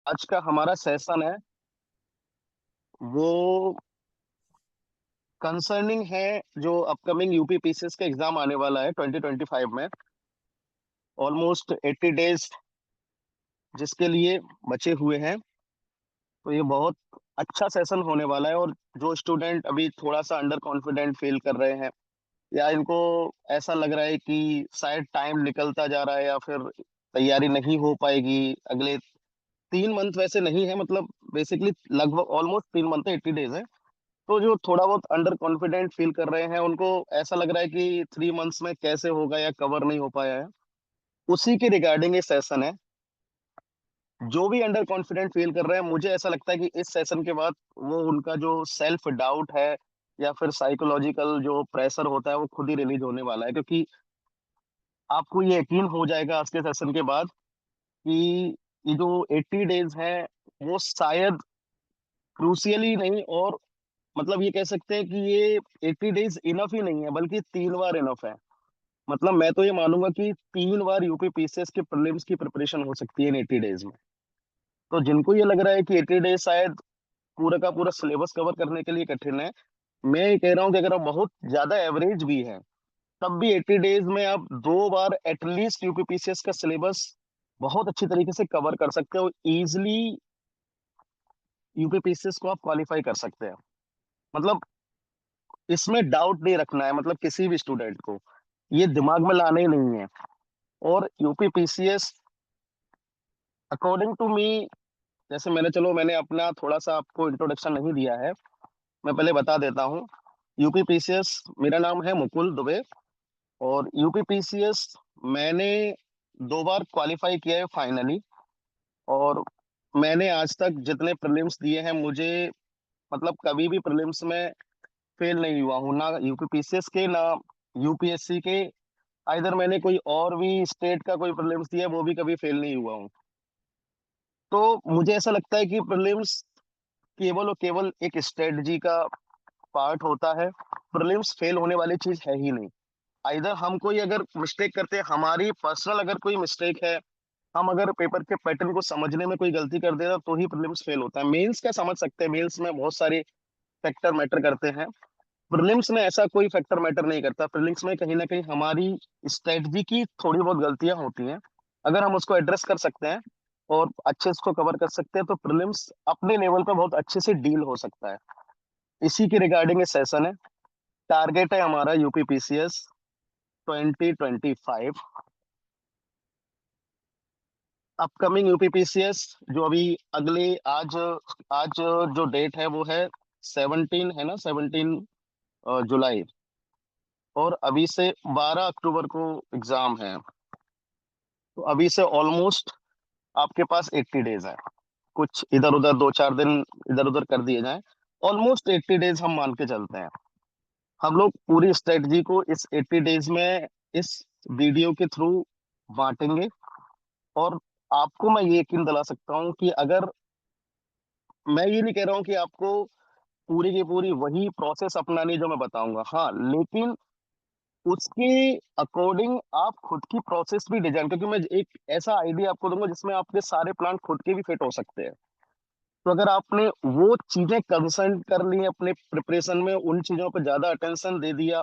आज का हमारा सेशन है वो कंसर्निंग है जो अपकमिंग यूपीपीसीएस का एग्जाम आने वाला है 2025 में। ऑलमोस्ट 80 डेज जिसके लिए बचे हुए हैं। तो ये बहुत अच्छा सेशन होने वाला है। और जो स्टूडेंट अभी थोड़ा सा अंडर कॉन्फिडेंट फील कर रहे हैं या इनको ऐसा लग रहा है कि शायद टाइम निकलता जा रहा है या फिर तैयारी नहीं हो पाएगी अगले 3 मंथ, वैसे नहीं है, मतलब बेसिकली लगभग ऑलमोस्ट 3 मंथ है, 80 डेज है। तो जो थोड़ा बहुत अंडर कॉन्फिडेंट फील कर रहे हैं उनको ऐसा लग रहा है कि 3 मंथ्स में कैसे होगा या कवर नहीं हो पाया है, उसी के रिगार्डिंग ये सेशन है। जो भी अंडर कॉन्फिडेंट फील कर रहे हैं, मुझे ऐसा लगता है कि इस सेशन के बाद वो उनका जो सेल्फ डाउट है या फिर साइकोलॉजिकल जो प्रेशर होता है वो खुद ही रिलीज होने वाला है। क्योंकि आपको ये यकीन हो जाएगा आज के सेशन के बाद कि ये जो 80 डेज है वो शायद क्रूशियली नहीं, और मतलब ये कह सकते हैं कि ये 80 डेज इनफ ही नहीं है बल्कि 3 बार इनफ है। मतलब मैं तो ये मानूंगा कि 3 बार यूपीपीसीएस के प्रीलिम्स की प्रिपरेशन हो सकती है इन 80 डेज में। तो जिनको ये लग रहा है कि 80 डेज शायद पूरा का पूरा सिलेबस कवर करने के लिए कठिन है, मैं ये कह रहा हूँ कि अगर आप बहुत ज्यादा एवरेज भी है तब भी 80 डेज में आप 2 बार एटलीस्ट यूपीपीसीएस का सिलेबस बहुत अच्छी तरीके से कवर कर सकते हो। इजिली यूपीपीसीएस को आप क्वालिफाई कर सकते हैं। मतलब इसमें डाउट नहीं रखना है, मतलब किसी भी स्टूडेंट को ये दिमाग में लाना ही नहीं है। और यूपीपीसीएस अकॉर्डिंग टू मी, जैसे मैंने अपना थोड़ा सा आपको इंट्रोडक्शन नहीं दिया है, मैं पहले बता देता हूँ। यूपीपीसीएस, मेरा नाम है मुकुल दुबे। और यूपीपीसीएस मैंने 2 बार क्वालिफाई किया है फाइनली। और मैंने आज तक जितने प्रीलिम्स दिए हैं, मुझे मतलब कभी भी प्रीलिम्स में फेल नहीं हुआ हूँ, ना यूपीपीसीएस के ना यूपीएससी के। इधर मैंने कोई और भी स्टेट का कोई प्रीलिम्स दिया है, वो भी कभी फेल नहीं हुआ हूँ। तो मुझे ऐसा लगता है कि प्रीलिम्स केवल और केवल एक स्ट्रेटजी का पार्ट होता है। प्रीलिम्स फेल होने वाली चीज है ही नहीं। इधर हम कोई अगर मिस्टेक करते हैं, हमारी पर्सनल अगर कोई मिस्टेक है, हम अगर पेपर के पैटर्न को समझने में कोई गलती कर देता तो ही प्रीलिम्स फेल होता है। मेंस का समझ सकते हैं, मेंस में बहुत सारे फैक्टर मैटर करते हैं। प्रीलिम्स में ऐसा कोई फैक्टर मैटर नहीं करता। प्रीलिम्स में कहीं ना कहीं हमारी स्ट्रेटजी की थोड़ी बहुत गलतियां होती हैं। अगर हम उसको एड्रेस कर सकते हैं और अच्छे से उसको कवर कर सकते हैं तो प्रीलिम्स अपने लेवल पे बहुत अच्छे से डील हो सकता है। इसी के रिगार्डिंग ये सेशन है। टारगेट है हमारा यूपीपीसीएस 2025। अपकमिंग यूपीपीसीएस जो अभी अगले आज आज जो डेट है वो है 17, है ना, 17 जुलाई। और अभी से 12 अक्टूबर को एग्जाम है। तो अभी से ऑलमोस्ट आपके पास 80 डेज है। कुछ इधर उधर 2 4 दिन इधर उधर कर दिए जाएं, ऑलमोस्ट 80 डेज हम मान के चलते हैं। हम लोग पूरी स्ट्रेटजी को इस 80 डेज में इस वीडियो के थ्रू बांटेंगे। और आपको मैं ये यकीन दिला सकता हूँ कि अगर, मैं ये नहीं कह रहा हूँ कि आपको पूरी की पूरी वही प्रोसेस अपनानी है जो मैं बताऊंगा, हाँ, लेकिन उसके अकॉर्डिंग आप खुद की प्रोसेस भी डिजाइन, क्योंकि मैं एक ऐसा आइडिया आपको दूंगा जिसमें आपके सारे प्लान खुद के भी फिट हो सकते हैं। तो अगर आपने वो चीजें कंसर्न कर ली अपने प्रिपरेशन में, उन चीजों पर ज्यादा अटेंशन दे दिया,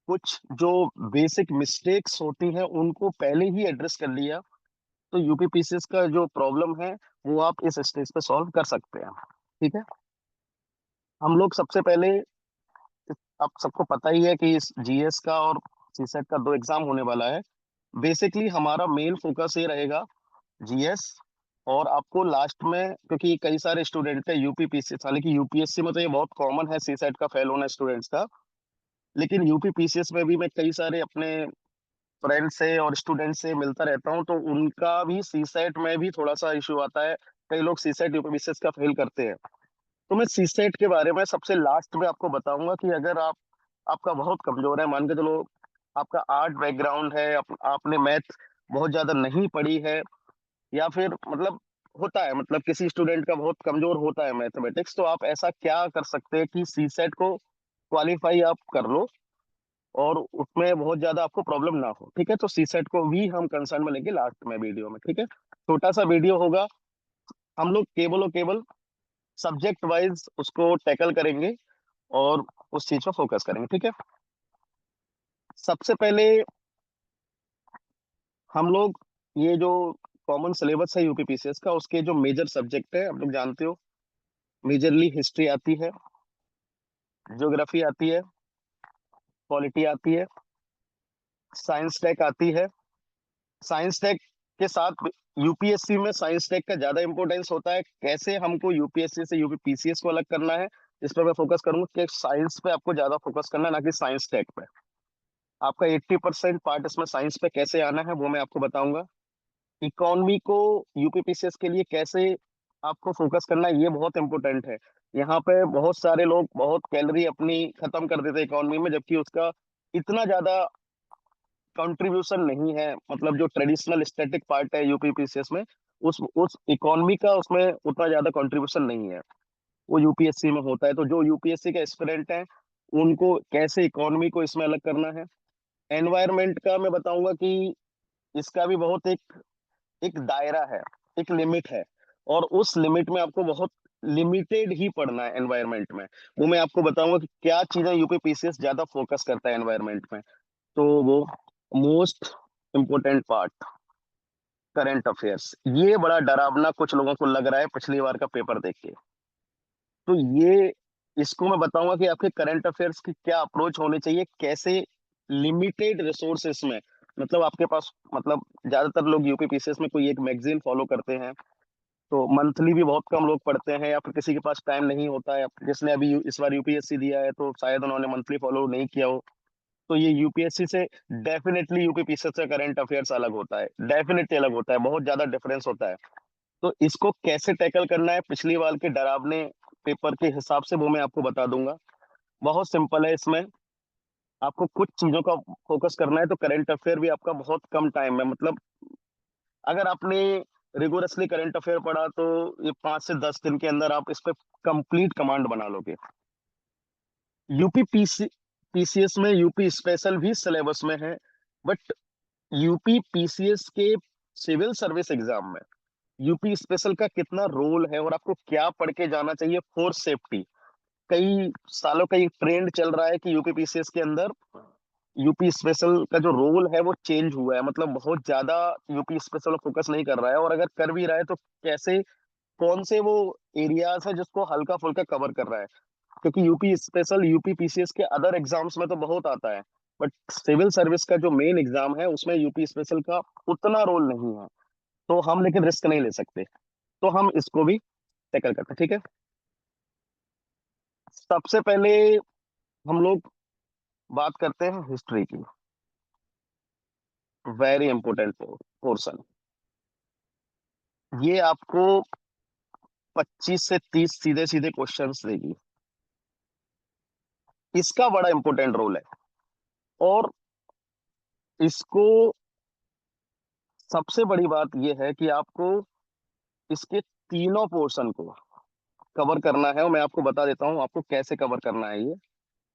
कुछ जो बेसिक मिस्टेक्स होती हैं उनको पहले ही एड्रेस कर लिया, तो यूपीपीसीएस का जो प्रॉब्लम है वो आप इस स्टेज पे सॉल्व कर सकते हैं। ठीक है। हम लोग सबसे पहले, आप सबको पता ही है कि इस जीएस का और सीसेट का 2 एग्जाम होने वाला है। बेसिकली हमारा मेन फोकस ये रहेगा जीएस। और आपको लास्ट में, क्योंकि कई सारे स्टूडेंट है यूपीपीसीएस, हालांकि यूपीएससी में तो ये बहुत कॉमन है सीसेट का फेल होना स्टूडेंट्स का, लेकिन यूपीपीसीएस में भी मैं कई सारे अपने फ्रेंड से और स्टूडेंट से मिलता रहता हूँ, तो उनका भी सीसेट में भी थोड़ा सा इशू आता है। कई लोग सीसेट यूपीपीसीएस का फेल करते हैं। तो मैं सीसेट के बारे में सबसे लास्ट में आपको बताऊंगा कि अगर आपका बहुत कमजोर है, मान के चलो आपका आर्ट बैकग्राउंड है, आपने मैथ बहुत ज्यादा नहीं पढ़ी है, या फिर मतलब होता है, मतलब किसी स्टूडेंट का बहुत कमजोर होता है मैथमेटिक्स, तो आप ऐसा क्या कर सकते हैं कि सीसेट को क्वालिफाई आप कर लो और उसमें बहुत ज्यादा आपको प्रॉब्लम ना हो। ठीक है, तो सीसेट को भी हम कंसर्न में लेंगे लास्ट में वीडियो में। ठीक है, छोटा सा वीडियो होगा, हम लोग केवल और केवल सब्जेक्ट वाइज उसको टैकल करेंगे और उस चीज पर फोकस करेंगे, ठीक है। सबसे पहले हम लोग ये जो कॉमन सिलेबस है यूपीपीसीएस का, उसके जो मेजर सब्जेक्ट है आप लोग जानते हो, मेजरली हिस्ट्री आती है, ज्योग्राफी आती है, पॉलिटी आती है, साइंस टेक आती है। साइंस टेक के साथ यूपीएससी में साइंस टेक का ज्यादा इंपॉर्टेंस होता है। कैसे हमको यूपीएससी से यूपीपीसीएस को अलग करना है, इस पर मैं फोकस करूंगा कि साइंस पे आपको ज्यादा फोकस करना है, ना कि साइंस टेक पे। आपका 80% पार्ट इसमें साइंस पे कैसे आना है वो मैं आपको बताऊंगा। इकोनॉमी को यूपीपीसीएस के लिए कैसे आपको फोकस करना है, ये बहुत इंपॉर्टेंट है। यहाँ पे बहुत सारे लोग बहुत कैलोरी अपनी खत्म कर देते हैं इकोनॉमी में, जबकि उसका इतना ज्यादा कंट्रीब्यूशन नहीं है। मतलब जो ट्रेडिशनल स्टैटिक पार्ट है यूपीपीसीएस में, उस इकोनॉमी का उसमें उतना ज्यादा कंट्रीब्यूशन नहीं है, वो यूपीएससी में होता है। तो जो यूपीएससी के एस्पिरेंट हैं उनको कैसे इकोनॉमी को इसमें अलग करना है। एनवायरनमेंट का मैं बताऊंगा कि इसका भी बहुत एक एक दायरा है, एक लिमिट है, और उस लिमिट में आपको बहुत लिमिटेड ही पढ़ना है एनवायरनमेंट में। वो मैं आपको बताऊंगा कि क्या चीजें यूपीपीसीएस ज्यादा फोकस करता है एनवायरनमेंट में। तो वो most important part, current affairs, ये बड़ा डरावना कुछ लोगों को लग रहा है पिछली बार का पेपर देख के। तो ये इसको मैं बताऊंगा कि आपके करंट अफेयर्स की क्या अप्रोच होनी चाहिए, कैसे लिमिटेड रिसोर्सेस में, मतलब आपके पास, मतलब ज्यादातर लोग यूपीपीसीएस में कोई एक मैगजीन फॉलो करते हैं, तो मंथली भी बहुत कम लोग पढ़ते हैं, या फिर किसी के पास टाइम नहीं होता है। जिसने अभी इस बार यूपीएससी दिया है तो शायद उन्होंने मंथली फॉलो नहीं किया हो। तो ये यूपीएससी से डेफिनेटली यूपीपीसीएस से करंट अफेयर्स अलग होता है, डेफिनेटली अलग होता है, बहुत ज्यादा डिफरेंस होता है। तो इसको कैसे टैकल करना है पिछली बार के डरावने पेपर के हिसाब से, वो मैं आपको बता दूंगा। बहुत सिंपल है इसमें। आपको कुछ चीजों का फोकस करना है, तो करंट अफेयर भी आपका बहुत कम टाइम में, मतलब अगर आपने रिगोरसली करंट अफेयर पढ़ा तो ये 5 से 10 दिन के अंदर आप इस पे कंप्लीट कमांड बना लोगे। यूपी पीसीएस में यूपी स्पेशल भी सिलेबस में है, बट यूपी पीसीएस के सिविल सर्विस एग्जाम में यूपी स्पेशल का कितना रोल है और आपको क्या पढ़ के जाना चाहिए फॉर सेफ्टी। कई सालों का ये ट्रेंड चल रहा है कि यूपी पीसीएस के अंदर यूपी स्पेशल का जो रोल है वो चेंज हुआ है, मतलब बहुत ज्यादा यूपी स्पेशल फोकस नहीं कर रहा है, और अगर कर भी रहा है तो कैसे, कौन से वो एरियाज है जिसको हल्का फुल्का कवर कर रहा है। क्योंकि यूपी स्पेशल यूपी पीसीएस के अदर एग्जाम्स में तो बहुत आता है, बट सिविल सर्विस का जो मेन एग्जाम है उसमें यूपी स्पेशल का उतना रोल नहीं है। तो हम लेकिन रिस्क नहीं ले सकते, तो हम इसको भी टैकल करते हैं, ठीक है। सबसे पहले हम लोग बात करते हैं हिस्ट्री की, वेरी इंपॉर्टेंट पोर्शन। ये आपको 25 से 30 सीधे सीधे क्वेश्चंस देगी। इसका बड़ा इंपॉर्टेंट रोल है, और इसको सबसे बड़ी बात यह है कि आपको इसके तीनों पोर्शन को कवर करना है, और मैं आपको बता देता हूँ आपको कैसे कवर करना है ये।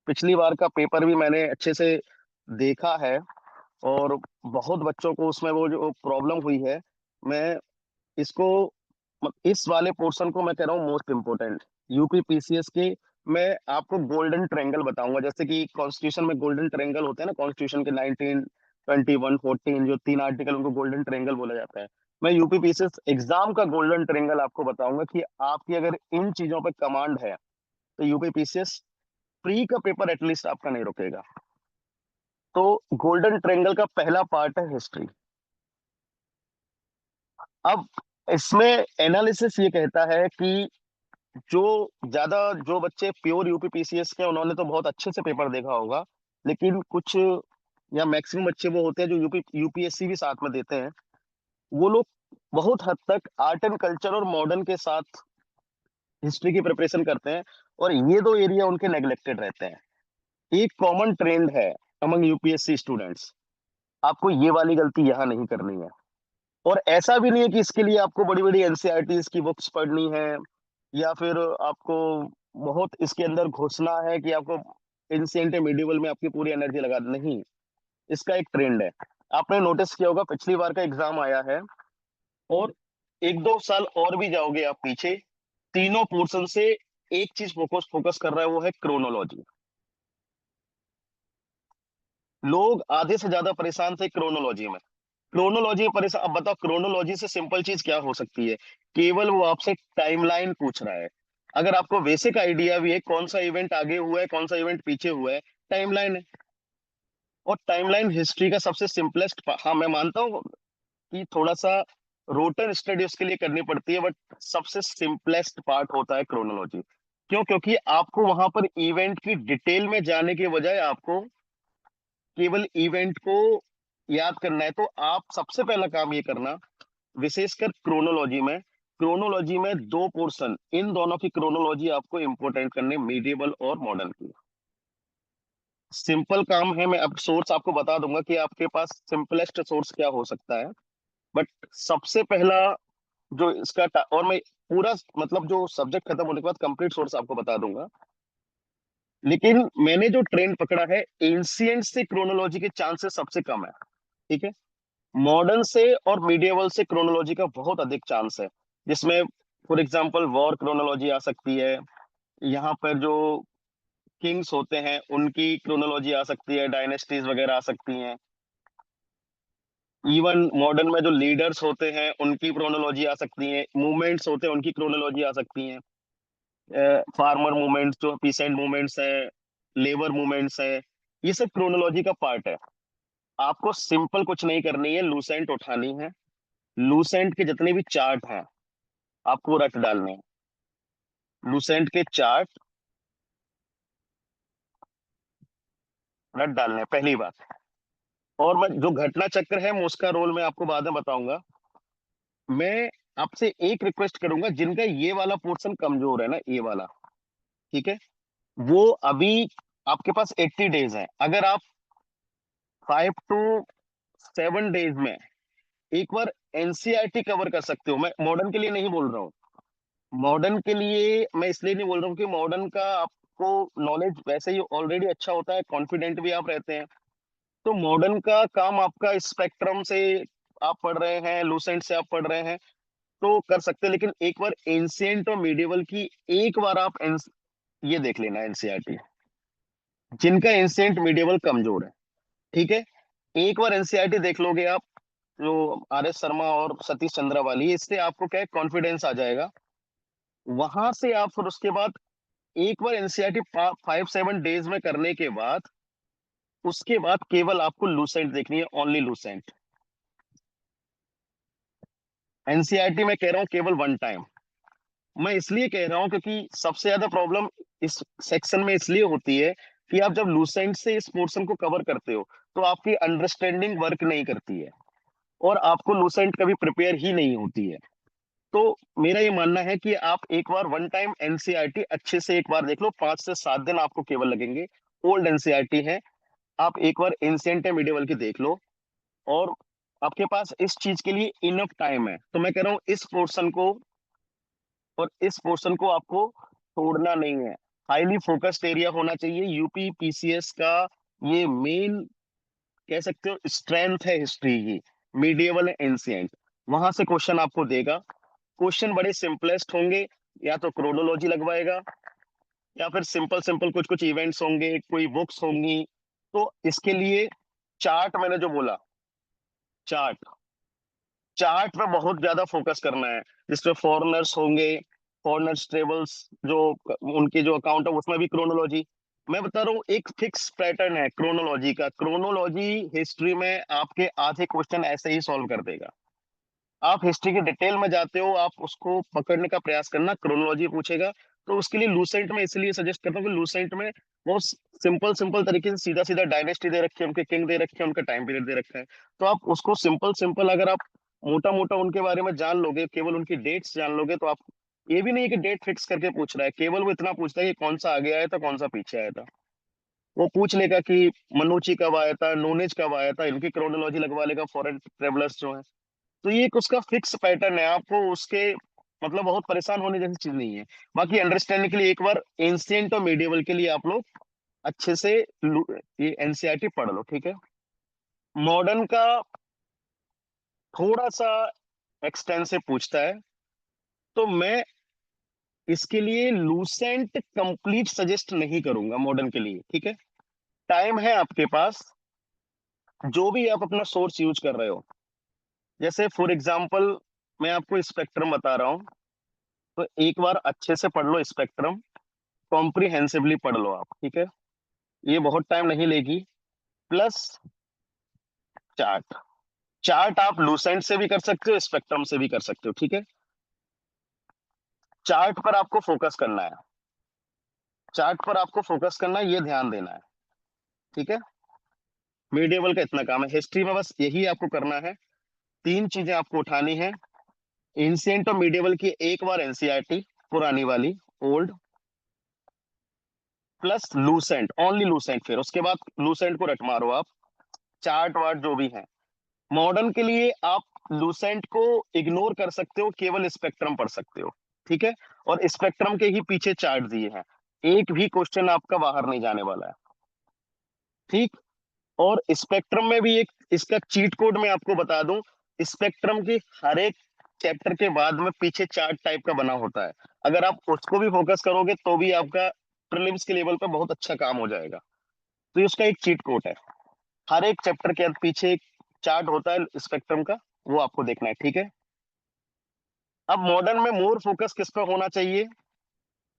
पिछली बार का पेपर भी मैंने अच्छे से देखा है, और बहुत बच्चों को उसमें वो जो प्रॉब्लम हुई है, मैं इसको, इस वाले पोर्शन को मैं कह रहा हूँ मोस्ट इम्पोर्टेंट यूपी पीसीएस के। मैं आपको गोल्डन ट्रायंगल बताऊंगा, जैसे कि कॉन्स्टिट्यूशन में गोल्डन ट्रायंगल होते हैं ना, कॉन्स्टिट्यूशन के 19, 21, 14 जो 3 आर्टिकल, उनको गोल्डन ट्रायंगल बोला जाता है। मैं यूपी पीसीएस एग्जाम का गोल्डन ट्रायंगल आपको बताऊंगा कि आपकी अगर इन चीजों पे कमांड है तो यूपी पीसीएस प्री का पेपर एटलीस्ट आपका नहीं रुकेगा। तो गोल्डन ट्रायंगल का पहला पार्ट है हिस्ट्री। अब इसमें एनालिसिस ये कहता है कि जो ज्यादा, जो बच्चे प्योर यूपी पीसीएस के हैं, उन्होंने तो बहुत अच्छे से पेपर देखा होगा, लेकिन कुछ या मैक्सिमम बच्चे वो होते हैं जो यूपीएससी भी साथ में देते हैं, वो लोग बहुत हद तक आर्ट एंड कल्चर और मॉडर्न के साथ हिस्ट्री की प्रिपरेशन करते हैं, और ये दो एरिया उनके नेग्लेक्टेड रहते हैं। एक कॉमन ट्रेंड है अमंग यूपीएससी स्टूडेंट्स, आपको ये वाली गलती यहाँ नहीं करनी है। और ऐसा भी नहीं है कि इसके लिए आपको बड़ी बड़ी एनसीईआरटीज की बुक्स पढ़नी है, या फिर आपको बहुत इसके अंदर घुसना है कि आपको एंशिएंट मिडिवल में आपकी पूरी एनर्जी लगा, नहीं। इसका एक ट्रेंड है। आपने नोटिस किया होगा पिछली बार का एग्जाम आया है, और एक दो साल और भी जाओगे आप पीछे, तीनों पोर्शन से एक चीज फोकस फोकस कर रहा है, वो है क्रोनोलॉजी। लोग आधे से ज्यादा परेशान थे क्रोनोलॉजी में। क्रोनोलॉजी में परेशान, अब बताओ क्रोनोलॉजी से सिंपल चीज क्या हो सकती है? केवल वो आपसे टाइमलाइन पूछ रहा है। अगर आपको बेसिक आइडिया भी है कौन सा इवेंट आगे हुआ है कौन सा इवेंट पीछे हुआ है, टाइमलाइन है। और टाइमलाइन हिस्ट्री का सबसे सिंपलेस्ट, हाँ मैं मानता हूँ कि थोड़ा सा रोटर स्टडी उसके लिए करनी पड़ती है, बट सबसे सिंपलेस्ट पार्ट होता है क्रोनोलॉजी। क्यों? क्योंकि आपको वहां पर इवेंट की डिटेल में जाने के बजाय आपको केवल इवेंट को याद करना है। तो आप सबसे पहला काम ये करना, विशेषकर क्रोनोलॉजी में दो पोर्शन, इन दोनों की क्रोनोलॉजी आपको इंपॉर्टेंट करने, मीडिएवल और मॉडर्न की। सिंपल काम है, मैं अब सोर्स आपको बता दूंगा कि आपके पास सिंपलेस्ट सोर्स क्या हो सकता है। बट सबसे पहला जो और मैं पूरा मतलब जो सब्जेक्ट खत्म होने के बाद कंप्लीट सोर्स आपको बता दूंगा। लेकिन मैंने जो ट्रेंड पकड़ा है, एंशियंट से क्रोनोलॉजी के चांसेस सबसे कम है। ठीक है। मॉडर्न से और मीडिएवल से क्रोनोलॉजी का बहुत अधिक चांस है, जिसमें फॉर एग्जांपल वॉर क्रोनोलॉजी आ सकती है। यहाँ पर जो किंग्स होते हैं उनकी क्रोनोलॉजी आ सकती है, डायनेस्टीज वगैरह आ सकती हैं। इवन मॉडर्न में जो लीडर्स होते हैं उनकी क्रोनोलॉजी आ सकती है, मूवमेंट्स होते हैं उनकी क्रोनोलॉजी आ सकती है। फार्मर मूवमेंट्स, जो पीसेंट मूवमेंट्स है, लेबर मूवमेंट्स है, ये सब क्रोनोलॉजी का पार्ट है। आपको सिंपल कुछ नहीं करनी है, लूसेंट उठानी है। लूसेंट के जितने भी चार्ट हैं आपको रट डालने हैं। लूसेंट के चार्ट रट डालने हैं, पहली बात। और मैं जो घटना चक्र है मैं उसका रोल मैं आपको बाद में बताऊंगा। मैं आपसे एक रिक्वेस्ट करूंगा, जिनका ये वाला पोर्शन कमजोर है ना, ये वाला, ठीक है, वो अभी आपके पास 80 डेज है। अगर आप 5 to 7 डेज में एक बार एनसीईआरटी कवर कर सकते हो, मैं मॉडर्न के लिए नहीं बोल रहा हूँ। मॉडर्न के लिए मैं इसलिए नहीं बोल रहा हूँ कि मॉडर्न का आपको नॉलेज वैसे ही ऑलरेडी अच्छा होता है, कॉन्फिडेंट भी आप रहते हैं। तो मॉडर्न का काम आपका स्पेक्ट्रम से आप पढ़ रहे हैं, लूसेंट से आप पढ़ रहे हैं, तो कर सकते हैं। लेकिन एक बार एंशियंट और मीडिएवल की एक बार आप ये देख लेना एनसीईआरटी, जिनका एंशियंट मीडिएवल कमजोर है। ठीक है। एक बार एनसीईआरटी देख लोगे आप, जो आर एस शर्मा और सतीश चंद्रा वाली, इससे आपको क्या है, कॉन्फिडेंस आ जाएगा। वहां से आप फिर उसके बाद एक बार एनसीईआरटी 5-7 डेज में करने के बाद, उसके बाद केवल आपको लूसेंट देखनी है, ओनली लूसेंट। एनसीईआरटी में कह रहा हूँ केवल वन टाइम। मैं इसलिए कह रहा हूँ क्योंकि सबसे ज्यादा प्रॉब्लम इस सेक्शन में इसलिए होती है कि आप जब लूसेंट से इस पोर्शन को कवर करते हो तो आपकी अंडरस्टैंडिंग वर्क नहीं करती है, और आपको लूसेंट कभी प्रिपेयर ही नहीं होती है। तो मेरा ये मानना है कि आप एक बार वन टाइम एनसीईआरटी अच्छे से एक बार देख लो, 5 से 7 दिन आपको केवल लगेंगे। ओल्ड एनसीईआरटी है, आप एक बार एंशिएंट मिडिवल की देख लो, और आपके पास इस चीज के लिए इनफ टाइम है। तो मैं कह रहा हूँ इस पोर्शन को, और इस पोर्शन को आपको छोड़ना नहीं है। हाईली फोकस्ड एरिया होना चाहिए। यूपी पीसीएस का ये मेन, कह सकते हो, स्ट्रेंथ है हिस्ट्री की, मीडिएवल एंशिएंट। वहां से क्वेश्चन आपको देगा। क्वेश्चन बड़े सिंपलेस्ट होंगे, या तो क्रोनोलॉजी लगवाएगा, या फिर सिंपल सिंपल कुछ कुछ इवेंट्स होंगे, कोई बुक्स होंगी। तो इसके लिए चार्ट, मैंने जो बोला, चार्ट, चार्ट पे बहुत ज्यादा फोकस करना है, जिसमें फॉरेनर्स होंगे, फॉरेनर्स ट्रेवल्स, जो उनके जो अकाउंट है उसमें भी क्रोनोलॉजी। मैं बता रहा हूँ एक फिक्स पैटर्न है क्रोनोलॉजी का। क्रोनोलॉजी हिस्ट्री में आपके आधे क्वेश्चन ऐसे ही सॉल्व कर देगा। आप हिस्ट्री के डिटेल में जाते हो, आप उसको पकड़ने का प्रयास करना, क्रोनोलॉजी पूछेगा। तो उसके लिए लूसेंट में इसलिए सजेस्ट करता हूँ कि लूसेंट में बहुत सिंपल सिंपल तरीके से सीधा सीधा डायनेस्टी दे रखी है, उनके किंग दे रखे हैं, उनका टाइम पीरियड दे रखा है। तो आप उसको सिंपल सिंपल अगर आप मोटा मोटा उनके बारे में जान लोगे, केवल उनकी डेट्स जान लोगे, तो आप, ये भी नहीं है कि डेट फिक्स करके पूछ रहा है, केवल वो इतना पूछता है कि कौन सा आगे आया था कौन सा पीछे आया था। वो पूछ लेगा कि मनुची कब आया था, नोनेज कब आया था, इनकी क्रोनोलॉजी लगवा लेगा, फॉरेन ट्रेवलर्स जो है। तो ये एक उसका फिक्स पैटर्न है, आपको उसके मतलब बहुत परेशान होने जैसी चीज नहीं है। बाकी अंडरस्टैंडिंग के लिए एक बार एंशियंट और मीडिएवल के लिए आप लोग अच्छे से ये एनसीईआरटी पढ़ लो, ठीक है। मॉडर्न का थोड़ा सा एक्सटेंसिव पूछता है, तो मैं इसके लिए लूसेंट कंप्लीट सजेस्ट नहीं करूंगा मॉडर्न के लिए, ठीक है। टाइम है आपके पास, जो भी आप अपना सोर्स यूज कर रहे हो, जैसे फॉर एग्जांपल मैं आपको स्पेक्ट्रम बता रहा हूँ, तो एक बार अच्छे से पढ़ लो स्पेक्ट्रम, कॉम्प्रिहेंसिवली पढ़ लो आप, ठीक है। ये बहुत टाइम नहीं लेगी। प्लस चार्ट, चार्ट आप लूसेंट से भी कर सकते हो, स्पेक्ट्रम से भी कर सकते हो, ठीक है। चार्ट पर आपको फोकस करना है, चार्ट पर आपको फोकस करना है, ये ध्यान देना है, ठीक है। मीडिएवल का इतना काम है, हिस्ट्री में बस यही आपको करना है। तीन चीजें आपको उठानी है, एंशिएंट और मीडिएवल की एक बार एनसीईआरटी पुरानी वाली, old, plus Lucent, only Lucent, फिर उसके बाद लूसेंट को रट मारो आप, चार्ट वार्ट जो भी है। मॉडर्न के लिए आप लूसेंट को इग्नोर कर सकते हो, केवल स्पेक्ट्रम पढ़ सकते हो, ठीक है। और स्पेक्ट्रम के ही पीछे चार्ट दिए हैं, एक भी क्वेश्चन आपका बाहर नहीं जाने वाला है, ठीक। और स्पेक्ट्रम में भी एक इसका चीट कोड मैं आपको बता दूं, स्पेक्ट्रम की हर एक चैप्टर के बाद में पीछे चार्ट टाइप का बना होता है, अगर आप उसको भी फोकस करोगे तो भी आपका प्रीलिम्स के लेवल पे बहुत अच्छा काम हो जाएगा। तो ये उसका एक चीट कोड है, हर एक चैप्टर के पीछे एक चार्ट होता है स्पेक्ट्रम का, वो आपको देखना है, ठीक है। अब मॉडर्न में मोर फोकस किस पर होना चाहिए,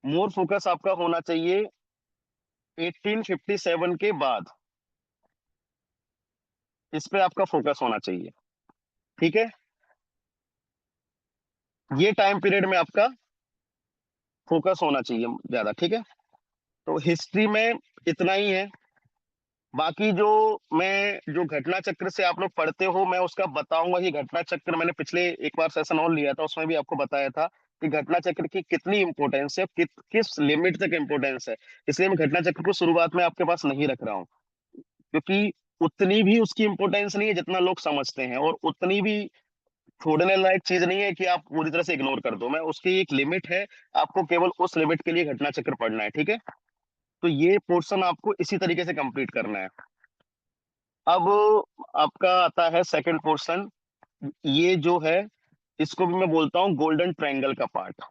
मोर फोकस आपका होना चाहिए 1857 के बाद, इस पे आपका फोकस होना चाहिए, ठीक है। ये टाइम पीरियड में आपका फोकस होना चाहिए ज्यादा, ठीक है। तो हिस्ट्री में इतना ही है। बाकी जो मैं जो घटना चक्र से आप लोग पढ़ते हो, मैं उसका बताऊंगा कि घटना चक्र मैंने पिछले एक बार सेशन और लिया था, उसमें भी आपको बताया था कि घटना चक्र की कितनी इंपॉर्टेंस है, किस लिमिट तक इंपॉर्टेंस है। इसलिए मैं घटना चक्र को शुरुआत में आपके पास नहीं रख रहा हूँ, क्योंकि उतनी भी उसकी इंपॉर्टेंस नहीं है जितना लोग समझते हैं, और उतनी भी छोड़ने लायक चीज नहीं है कि आप पूरी तरह से इग्नोर कर दो, मैं उसकी एक लिमिट है, आपको केवल उस लिमिट के लिए घटना चक्र पढ़ना है, ठीक है। तो ये पोर्शन आपको इसी तरीके से कंप्लीट करना है। अब आपका आता है सेकंड पोर्शन, ये जो है, इसको भी मैं बोलता हूँ गोल्डन ट्रायंगल का पार्ट,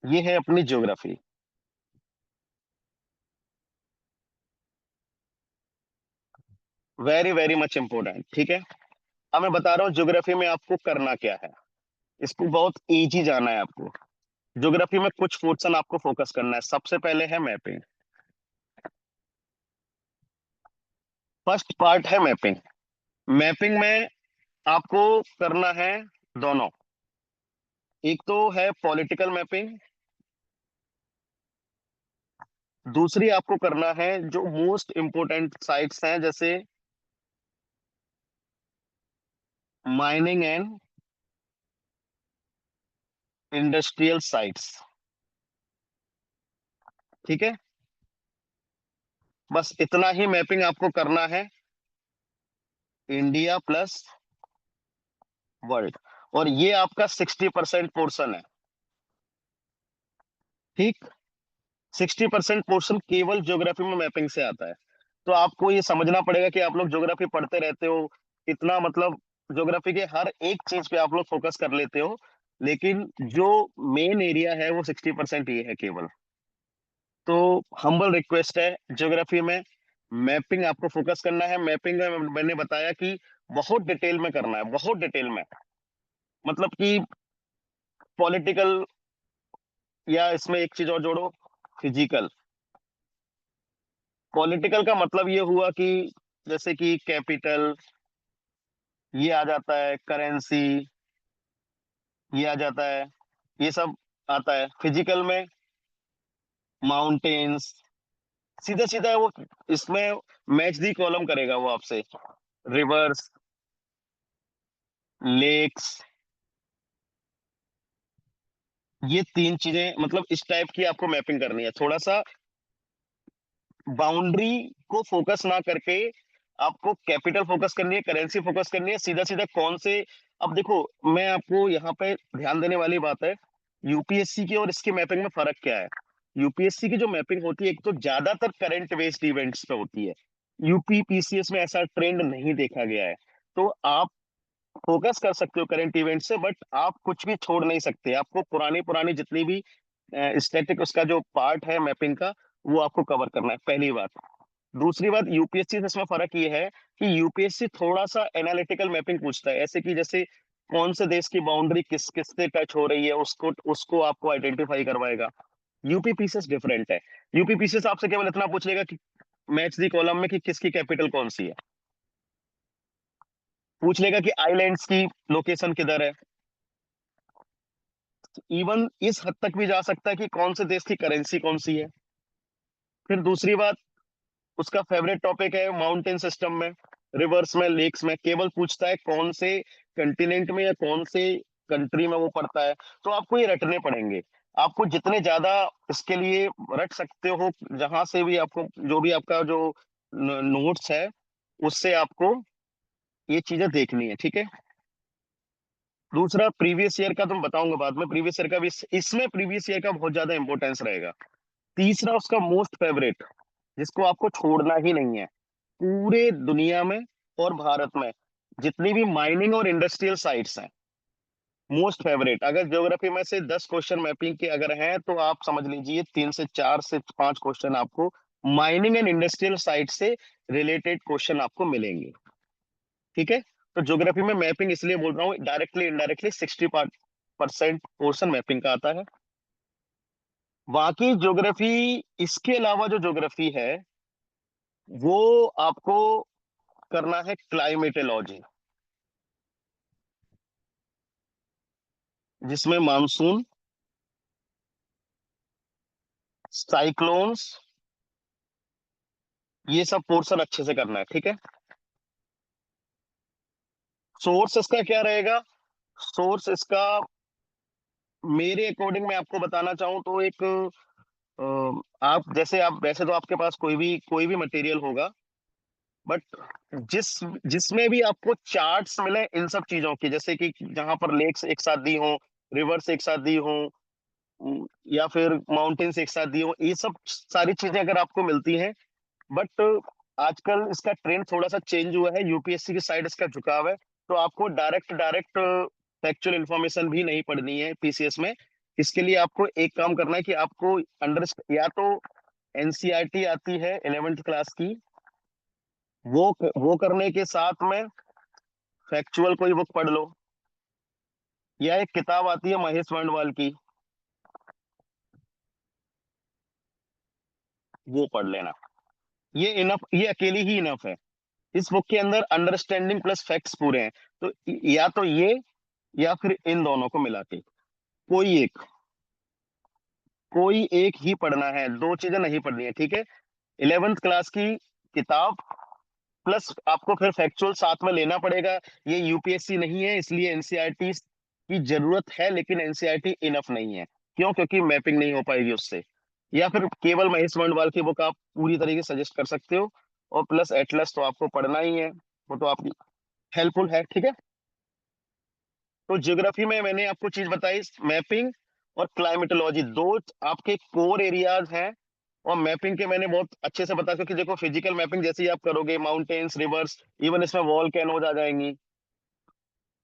ये है अपनी geography. Very very much important, ठीक है। अब मैं बता रहा हूँ ज्योग्राफी में आपको करना क्या है, इसको बहुत इजी जाना है आपको। ज्योग्राफी में कुछ पोर्शन आपको फोकस करना है, सबसे पहले है मैपिंग, फर्स्ट पार्ट है मैपिंग। मैपिंग में आपको करना है दोनों, एक तो है पॉलिटिकल मैपिंग, दूसरी आपको करना है जो मोस्ट इंपोर्टेंट साइट्स हैं, जैसे माइनिंग एंड इंडस्ट्रियल साइट्स, ठीक है। बस इतना ही मैपिंग आपको करना है, इंडिया प्लस वर्ल्ड, और ये आपका 60% पोर्शन है, ठीक। 60% पोर्शन केवल ज्योग्राफी में मैपिंग से आता है। तो आपको ये समझना पड़ेगा कि आप लोग ज्योग्राफी पढ़ते रहते हो, इतना मतलब ज्योग्राफी के हर एक चीज पे आप लोग फोकस कर लेते हो, लेकिन जो मेन एरिया है वो 60% ये है केवल। तो हम्बल रिक्वेस्ट है, ज्योग्राफी में मैपिंग आपको फोकस करना है। मैपिंग में मैंने बताया कि बहुत डिटेल में करना है, बहुत डिटेल में, मतलब कि पॉलिटिकल, या इसमें एक चीज और जोड़ो, फिजिकल। पॉलिटिकल का मतलब ये हुआ कि जैसे कि कैपिटल, ये आ जाता है, करेंसी, ये आ जाता है, ये सब आता है। फिजिकल में माउंटेन्स, सीधा सीधा वो इसमें मैच दी कॉलम करेगा वो आपसे, रिवर्स, लेक्स, ये तीन चीजें, मतलब इस टाइप की आपको मैपिंग करनी है। थोड़ा सा बाउंड्री को फोकस ना करके आपको कैपिटल फोकस करनी है, करेंसी फोकस करनी है, सीधा सीधा कौन से। अब देखो, मैं आपको यहाँ पे ध्यान देने वाली बात है, यूपीएससी की और इसकी मैपिंग में फर्क क्या है। यूपीएससी की जो मैपिंग होती है, एक तो ज्यादातर करंट बेस्ड इवेंट्स पे होती है, यूपी पीसीएस में ऐसा ट्रेंड नहीं देखा गया है। तो आप फोकस कर सकते हो करंट इवेंट से, बट आप कुछ भी छोड़ नहीं सकते। आपको पुरानी पुरानी जितनी भी स्टैटिक उसका जो पार्ट है मैपिंग का, वो आपको कवर करना है, पहली बात। दूसरी बात, यूपीएससी से इसमें फर्क ये है कि यूपीएससी थोड़ा सा एनालिटिकल मैपिंग पूछता है, ऐसे कि जैसे कौन से देश की बाउंड्री किस किस से टच हो रही है, उसको उसको आपको आइडेंटिफाई करवाएगा। यूपीपीसीएस डिफरेंट है। यूपीपीसीएस आपसे केवल इतना पूछ लेगा कि मैच दी कॉलम में कि किसकी कैपिटल कौन सी है, पूछ लेगा कि आइलैंड्स की लोकेशन किधर है। इवन इस हद तक भी जा सकता है कि कौन से देश की करेंसी कौन सी है। फिर दूसरी बात, उसका फेवरेट टॉपिक है माउंटेन सिस्टम में, रिवर्स में, लेक्स में, केवल पूछता है कौन से कंटिनेंट में या कौन से कंट्री में वो पड़ता है। तो आपको ये रटने पड़ेंगे। आपको जितने ज्यादा इसके लिए रट सकते हो, जहां से भी आपको जो भी आपका जो नोट्स है, उससे आपको ये चीजें देखनी है, ठीक है। दूसरा, प्रीवियस ईयर का तुम बताऊंगा बाद में, प्रीवियस ईयर का भी इसमें प्रीवियस ईयर का बहुत ज्यादा इंपॉर्टेंस रहेगा। तीसरा, उसका मोस्ट फेवरेट, जिसको आपको छोड़ना ही नहीं है, पूरे दुनिया में और भारत में जितनी भी माइनिंग और इंडस्ट्रियल साइट्स हैं, मोस्ट फेवरेट। अगर ज्योग्राफी में से 10 क्वेश्चन मैपिंग के अगर हैं, तो आप समझ लीजिए 3 से 4 से 5 क्वेश्चन आपको माइनिंग एंड इंडस्ट्रियल साइट से रिलेटेड क्वेश्चन आपको मिलेंगे, ठीक है। तो ज्योग्राफी में मैपिंग इसलिए बोल रहा हूँ, डायरेक्टली इनडायरेक्टली 60% पोर्शन मैपिंग का आता है। बाकी ज्योग्राफी, इसके अलावा जो ज्योग्राफी है, वो आपको करना है क्लाइमेटोलॉजी, जिसमें मानसून, साइक्लोन्स, ये सब पोर्शन अच्छे से करना है, ठीक है। सोर्स इसका क्या रहेगा? सोर्स इसका, मेरे अकॉर्डिंग मैं आपको बताना चाहूँ तो एक आप जैसे, आप वैसे तो आपके पास कोई भी मटेरियल होगा, बट जिस जिसमें भी आपको चार्ट्स मिले इन सब चीजों की, जैसे कि जहां पर लेक्स एक साथ दी हो, रिवर्स एक साथ दी हो, या फिर माउंटेन्स एक साथ दी हो, ये सब सारी चीजें अगर आपको मिलती हैं, बट आजकल इसका ट्रेंड थोड़ा सा चेंज हुआ है, यूपीएससी की साइड इसका झुकाव है। तो आपको डायरेक्ट डायरेक्ट फैक्चुअल इंफॉर्मेशन भी नहीं पढ़नी है पीसीएस में। इसके लिए आपको एक काम करना है कि आपको अंडर, या तो एनसीईआरटी आती है 11th क्लास की, वो करने के साथ में फैक्चुअल कोई बुक पढ़ लो, या एक किताब आती है महेश वर्णवाल की, वो पढ़ लेना। ये इनफ, ये अकेली ही इनफ है। इस बुक के अंदर अंडरस्टैंडिंग प्लस फैक्ट्स पूरे हैं। तो या तो ये, या फिर इन दोनों को मिला के कोई एक, कोई एक ही पढ़ना है, दो चीजें नहीं पढ़नी है, ठीक है। 11th क्लास की किताब प्लस आपको फिर फैक्चुअल साथ में लेना पड़ेगा। ये यूपीएससी नहीं है, इसलिए एनसीईआरटी की जरूरत है, लेकिन एनसीईआरटी इनफ नहीं है। क्यों? क्योंकि मैपिंग नहीं हो पाएगी उससे। या फिर केवल महेश वर्णवाल की बुक आप पूरी तरीके से सजेस्ट कर सकते हो, और प्लस एटलस तो आपको पढ़ना ही है, वो तो आपकी हेल्पफुल है, ठीक है। तो ज्योग्राफी में मैंने आपको चीज बताई, मैपिंग और क्लाइमेटोलॉजी दो आपके कोर एरियाज हैं। और मैपिंग के मैंने बहुत अच्छे से बता, क्योंकि देखो फिजिकल मैपिंग जैसे ही आप करोगे, माउंटेन्स, रिवर्स, इवन इसमें वॉल कैनोज आ जाएंगी,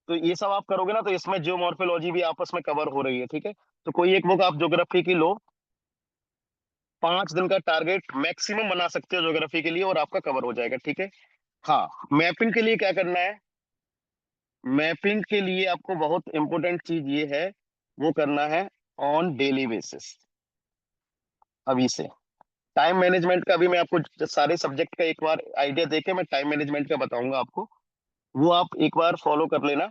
तो ये सब आप करोगे ना, तो इसमें जियोमॉर्फोलॉजी भी आपस में कवर हो रही है, ठीक है। तो कोई एक बुक आप ज्योग्राफी की लो, 5 दिन का टारगेट मैक्सिमम बना सकते हो ज्योग्राफी के लिए, और आपका कवर हो जाएगा, ठीक है। हाँ, मैपिंग के लिए क्या करना है? मैपिंग के लिए आपको बहुत इंपॉर्टेंट चीज ये है, वो करना है ऑन डेली बेसिस, अभी से। टाइम मैनेजमेंट का भी मैं आपको सारे सब्जेक्ट का एक बार आइडिया देके मैं टाइम मैनेजमेंट का बताऊंगा आपको, वो आप एक बार फॉलो कर लेना।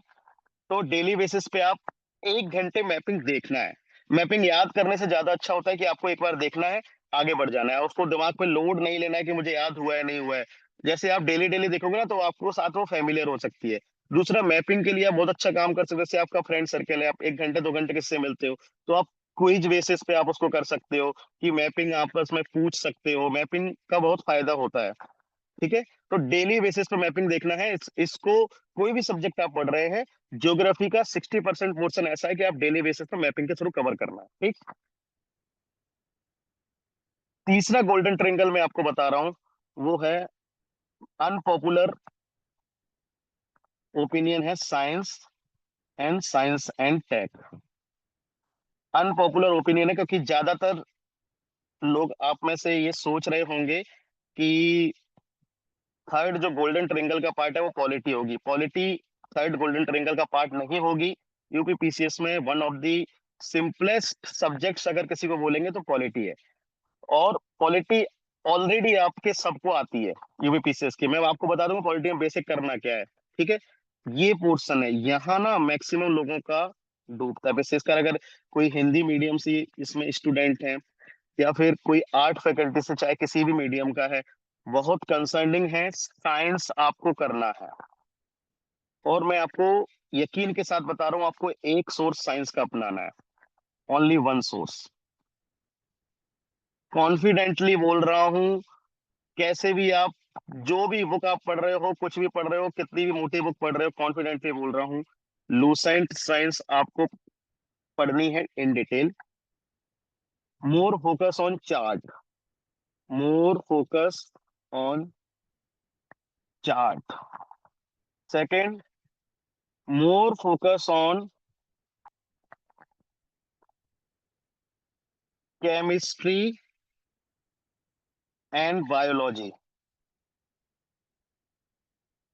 तो डेली बेसिस पे आप 1 घंटे मैपिंग देखना है। मैपिंग याद करने से ज्यादा अच्छा होता है कि आपको एक बार देखना है, आगे बढ़ जाना है, उसको दिमाग पे लोड नहीं लेना है कि मुझे याद हुआ है नहीं हुआ है। जैसे आप डेली डेली देखोगे ना, तो आपको साथ वो फेमिलियर हो सकती है। दूसरा, मैपिंग के लिए आप बहुत अच्छा काम कर सकते हो, जैसे आपका फ्रेंड सर्कल है, आप 1 घंटे 2 घंटे किससे मिलते हो, तो आप क्विज बेसिस पे आप उसको कर सकते हो, कि मैपिंग आपस में पूछ सकते हो, मैपिंग का बहुत फायदा होता है, ठीक है। तो डेली बेसिस पे मैपिंग देखना है, इसको कोई भी सब्जेक्ट आप पढ़ रहे हैं, ज्योग्राफी का 60% पोर्शन ऐसा है कि आप डेली बेसिस पे मैपिंग के थ्रू कवर करना है, ठीक। तीसरा गोल्डन ट्रिंगल मैं आपको बता रहा हूं, वो है अनपॉपुलर ओपिनियन है science and tech. Unpopular opinion है क्योंकि ज्यादातर लोग आप में से ये सोच रहे होंगे कि थर्ड जो गोल्डन ट्रिंगल का पार्ट है वो पॉलिटी होगी। पॉलिटी थर्ड गोल्डन ट्रिंगल का पार्ट नहीं होगी। यूपीपीसीएस में one of the simplest subjects अगर किसी को बोलेंगे तो पॉलिटी है। और पॉलिटी ऑलरेडी आपके सबको आती है यूपीपीसीएस की। मैं आपको बता दूंगा पॉलिटी में बेसिक करना क्या है। ठीक है, ये पोर्शन है यहाँ ना मैक्सिमम लोगों का डूबता है। विशेषकर अगर कोई हिंदी मीडियम से इसमें स्टूडेंट है या फिर कोई आर्ट फैकल्टी से, चाहे किसी भी मीडियम का है, बहुत कंसर्निंग है। साइंस आपको करना है। और मैं आपको यकीन के साथ बता रहा हूँ, आपको एक सोर्स साइंस का अपनाना है, ओनली वन सोर्स। कॉन्फिडेंटली बोल रहा हूँ, कैसे भी आप जो भी बुक आप पढ़ रहे हो, कुछ भी पढ़ रहे हो, कितनी भी मोटी बुक पढ़ रहे हो, कॉन्फिडेंटली बोल रहा हूँ, लूसेंट साइंस आपको पढ़नी है in detail. More focus on chart, more focus on chart. Second, more focus on chemistry and biology.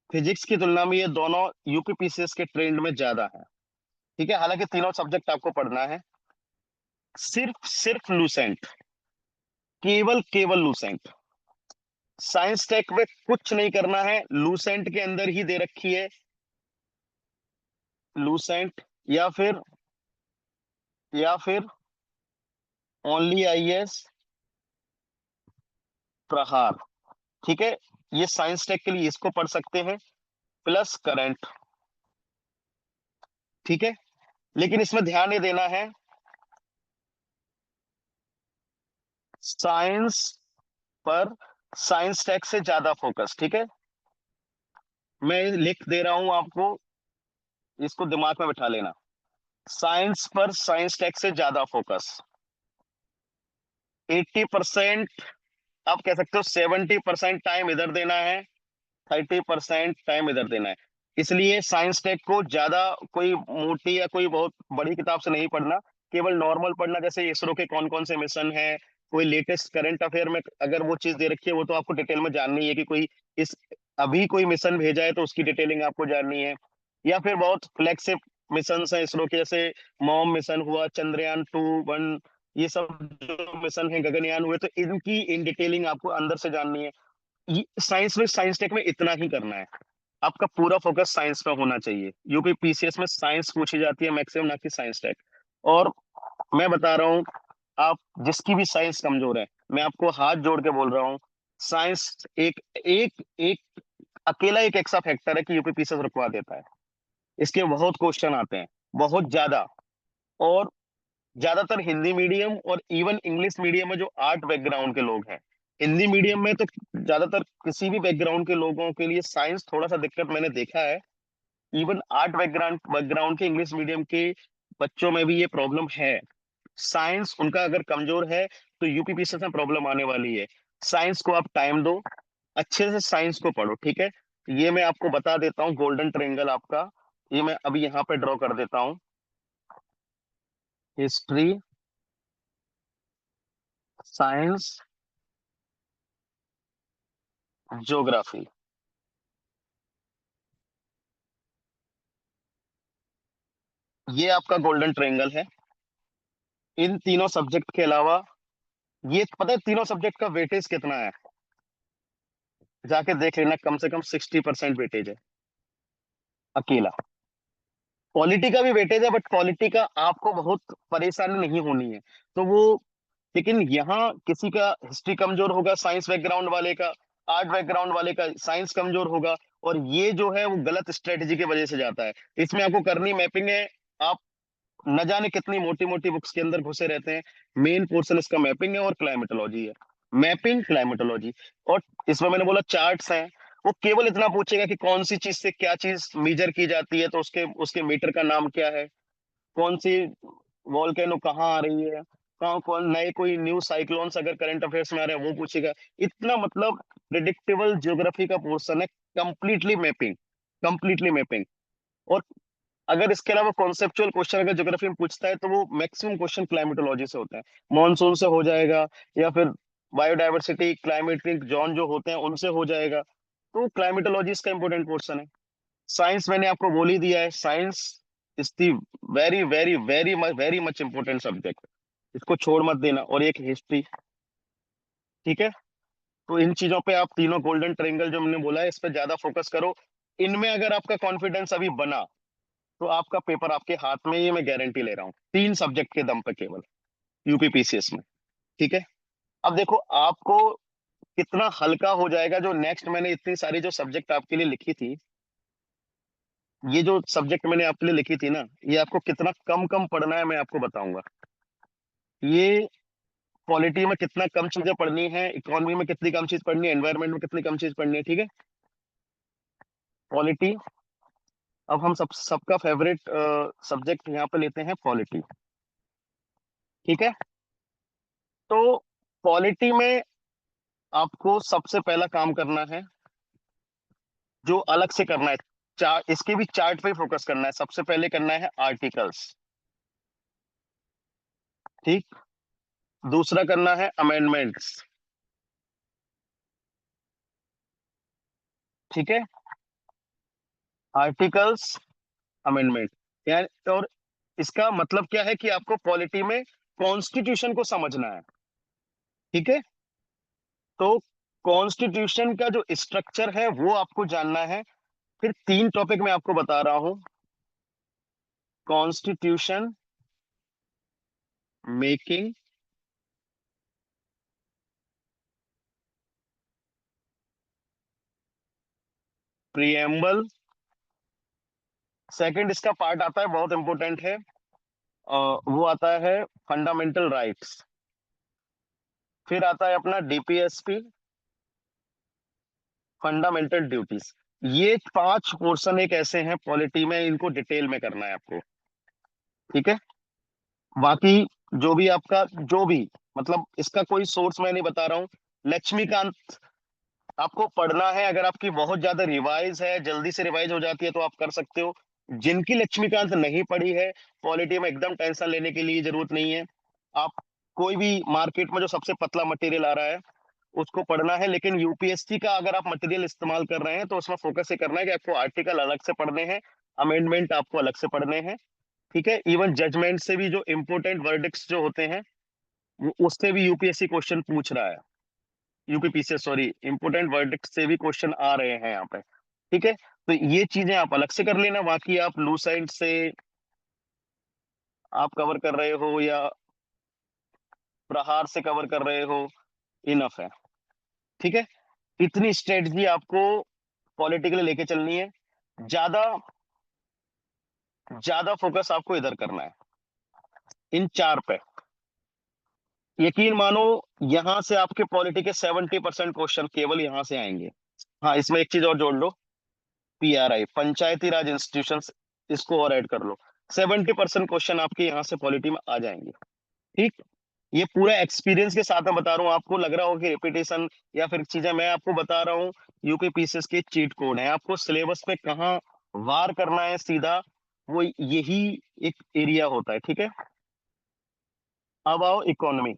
Physics की तुलना में ये दोनों यूपीपीसीएस के ट्रेंड में ज्यादा है। ठीक है, हालांकि तीनों सब्जेक्ट आपको पढ़ना है। सिर्फ सिर्फ लूसेंट, केवल केवल लूसेंट। साइंस टेक में कुछ नहीं करना है, लूसेंट के अंदर ही दे रखी है। लूसेंट या फिर ओनली आईएएस, प्रहार। ठीक है, ये साइंस टेक के लिए इसको पढ़ सकते हैं, प्लस करंट। ठीक है, लेकिन इसमें ध्यान ये देना है, साइंस पर साइंस टेक से ज्यादा फोकस। ठीक है, मैं लिख दे रहा हूं आपको, इसको दिमाग में बिठा लेना। साइंस पर साइंस टेक से ज्यादा फोकस। 80%, आप कह सकते हो 70% टाइम इधर देना है, 30% टाइम इधर देना है। इसलिए साइंस टेक को ज्यादा कोई मोटी या कोई बहुत बड़ी किताब से नहीं पढ़ना, केवल नॉर्मल पढ़ना। जैसे इसरो के कौन कौन से मिशन है, कोई लेटेस्ट करंट अफेयर में अगर वो चीज दे रखी है, वो तो आपको डिटेल में जाननी है कि कोई इस अभी कोई मिशन भेजा है तो उसकी डिटेलिंग आपको जाननी है। या फिर बहुत फ्लैगशिप मिशन है इसरो के, जैसे मॉम मिशन हुआ, चंद्रयान 2 1, ये सब जो मिशन है, गगनयान हुए, तो इनकी इन डिटेलिंग आपको अंदर से जाननी है। साइंस में साइंस टेक में इतना ही करना है। आपका पूरा फोकस साइंस पे होना चाहिए। यूपी पीसीएस में साइंस पूछी जाती है मैक्सिमम, ना कि साइंस टेक। और मैं बता रहा हूँ, आप जिसकी भी साइंस कमजोर है, मैं आपको हाथ जोड़ के बोल रहा हूँ, साइंस एक एक एक अकेला एक ऐसा फैक्टर है कि यूपी पीसीएस रुकवा देता है। इसके बहुत क्वेश्चन आते हैं, बहुत ज्यादा। और ज्यादातर हिंदी मीडियम और इवन इंग्लिश मीडियम में जो आर्ट बैकग्राउंड के लोग हैं, हिंदी मीडियम में तो ज्यादातर किसी भी बैकग्राउंड के लोगों के लिए साइंस थोड़ा सा दिक्कत मैंने देखा है। इवन आर्ट बैकग्राउंड बैकग्राउंड के इंग्लिश मीडियम के बच्चों में भी ये प्रॉब्लम है। साइंस उनका अगर कमजोर है तो यूपीपीसीएस में प्रॉब्लम आने वाली है। साइंस को आप टाइम दो, अच्छे से साइंस को पढ़ो। ठीक है, ये मैं आपको बता देता हूँ गोल्डन ट्रायंगल आपका, ये मैं अभी यहाँ पे ड्रॉ कर देता हूँ। हिस्ट्री, साइंस, ज्योग्राफी, ये आपका गोल्डन ट्रायंगल है। इन तीनों सब्जेक्ट के अलावा, ये पता है तीनों सब्जेक्ट का वेटेज कितना है? जाके देख लेना, कम से कम 60% वेटेज है अकेला। पॉलिटी का भी वेटेज है, बट पॉलिटी का आपको बहुत परेशानी नहीं होनी है। तो वो, लेकिन यहाँ किसी का हिस्ट्री कमजोर होगा, साइंस बैकग्राउंड वाले का, आर्ट बैकग्राउंड वाले का साइंस कमजोर होगा। और ये जो है वो गलत स्ट्रेटेजी की वजह से जाता है। इसमें आपको करनी मैपिंग है। आप न जाने कितनी मोटी मोटी बुक्स के अंदर घुसे रहते हैं। मेन पोर्शन इसका मैपिंग है और क्लाइमेटोलॉजी है। Mapping, climatology. और इसमें मैंने बोला चार्ट्स हैं। वो केवल इतना पूछेगा कि कौन सी चीज से क्या चीज मेजर की जाती है, तो उसके उसके मीटर का नाम क्या है, कौन सी वॉल्केनो कहाँ आ रही है, कहाँ कौन नए कोई न्यू साइक्लोन्स अगर करंट अफेयर्स में आ रहे हैं वो पूछेगा। इतना मतलब प्रिडिक्टेबल ज्योग्राफी का पोर्शन है, कंप्लीटली मैपिंग। Completely mapping. और अगर इसके अलावा कॉन्सेप्चुअल क्वेश्चन अगर ज्योग्राफी में पूछता है तो वो मैक्सिमम क्वेश्चन क्लाइमेटोलॉजी से होता है, मॉनसून से हो जाएगा, या फिर बायोडायवर्सिटी क्लाइमेटिक जोन जो होते हैं उनसे हो जाएगा। तो क्लाइमेटोलॉजी इसका इंपॉर्टेंट पोर्शन है। साइंस मैंने आपको बोल ही दिया है, science is the very very very much important subject, इसको छोड़ मत देना। और एक हिस्ट्री, ठीक है। तो इन चीजों पे आप तीनों गोल्डन ट्रायंगल जो हमने बोला है इस पे ज्यादा फोकस करो। इनमें अगर आपका कॉन्फिडेंस अभी बना तो आपका पेपर आपके हाथ में, ये मैं गारंटी ले रहा हूँ, 3 सब्जेक्ट के दम पे केवल, यूपीपीसीएस में। ठीक है। अब देखो आपको कितना हल्का हो जाएगा जो नेक्स्ट मैंने इतनी सारी जो सब्जेक्ट आपके लिए लिखी थी, ये जो सब्जेक्ट मैंने आपके लिए लिखी थी ना, ये आपको कितना कम कम पढ़ना है मैं आपको बताऊंगा। ये पॉलिटी में कितना कम चीजें पढ़नी है, इकोनॉमी में कितनी कम चीज पढ़नी है, एनवायरनमेंट में कितनी कम चीज पढ़नी है, ठीक है। पॉलिटी। अब हम सबका फेवरेट सब्जेक्ट यहाँ पे लेते हैं पॉलिटी। ठीक है। तो पॉलिटी में आपको सबसे पहला काम करना है, जो अलग से करना है, चार्ट, इसके भी चार्ट पे फोकस करना है। सबसे पहले करना है आर्टिकल्स, ठीक। दूसरा करना है अमेंडमेंट्स, ठीक है। आर्टिकल्स, अमेंडमेंट, यानी, और इसका मतलब क्या है कि आपको पॉलिटी में कॉन्स्टिट्यूशन को समझना है, ठीक है। तो कॉन्स्टिट्यूशन का जो स्ट्रक्चर है वो आपको जानना है। फिर 3 टॉपिक मैं आपको बता रहा हूं, कॉन्स्टिट्यूशन मेकिंग, प्रिएम्बल, सेकंड इसका पार्ट आता है बहुत इंपॉर्टेंट है, वो आता है फंडामेंटल राइट्स, फिर आता है अपना डीपीएसपी, फंडामेंटल ड्यूटीज। ये 5 पोर्शन एक ऐसे हैं पॉलिटी में, इनको डिटेल में करना है आपको, ठीक है। बाकी जो भी आपका, जो भी, मतलब इसका कोई सोर्स मैं नहीं बता रहा हूँ। लक्ष्मीकांत आपको पढ़ना है, अगर आपकी बहुत ज्यादा रिवाइज है, जल्दी से रिवाइज हो जाती है तो आप कर सकते हो। जिनकी लक्ष्मीकांत नहीं पढ़ी है, पॉलिटी में एकदम टेंशन लेने की लिए जरूरत नहीं है। आप कोई भी मार्केट में जो सबसे पतला मटेरियल आ रहा है उसको पढ़ना है, लेकिन यूपीएससी का अगर आप मटेरियल इस्तेमाल कर रहे हैं तो उसमें फोकस ये करना है कि आपको आर्टिकल अलग से पढ़ने हैं, अमेंडमेंट आपको अलग से पढ़ने हैं, ठीक है। इवन जजमेंट से भी जो इंपोर्टेंट वर्डिक्ट्स जो होते हैं उससे भी यूपीएससी क्वेश्चन पूछ रहा है, यूपीपीसीएस सॉरी, इंपोर्टेंट वर्डिक्ट से भी क्वेश्चन आ रहे हैं यहाँ पे, ठीक है। तो ये चीजें आप अलग से कर लेना, बाकी आप लूसेंट से आप कवर कर रहे हो या प्रहार से कवर कर रहे हो, इनफ है, ठीक है। इतनी स्ट्रेटजी आपको पॉलिटिकली लेके चलनी है। ज्यादा ज्यादा फोकस आपको इधर करना है, इन 4 पे। यकीन मानो यहां से आपके पॉलिटी के 70% क्वेश्चन केवल यहां से आएंगे। हाँ, इसमें एक चीज और जोड़ लो, पीआरआई, पंचायती राज इंस्टीट्यूशन, इसको और ऐड कर लो। 70% क्वेश्चन आपके यहाँ से पॉलिटी में आ जाएंगे, ठीक। ये पूरा एक्सपीरियंस के साथ में बता रहा हूँ, आपको लग रहा होगा कि रिपीटेशन या फिर चीजें मैं आपको बता रहा हूँ, यूपी पीसीएस के चीट कोड है, आपको सिलेबस में कहाँ वार करना है सीधा, वो यही एक एरिया होता है, ठीक है। अब आओ इकोनॉमी।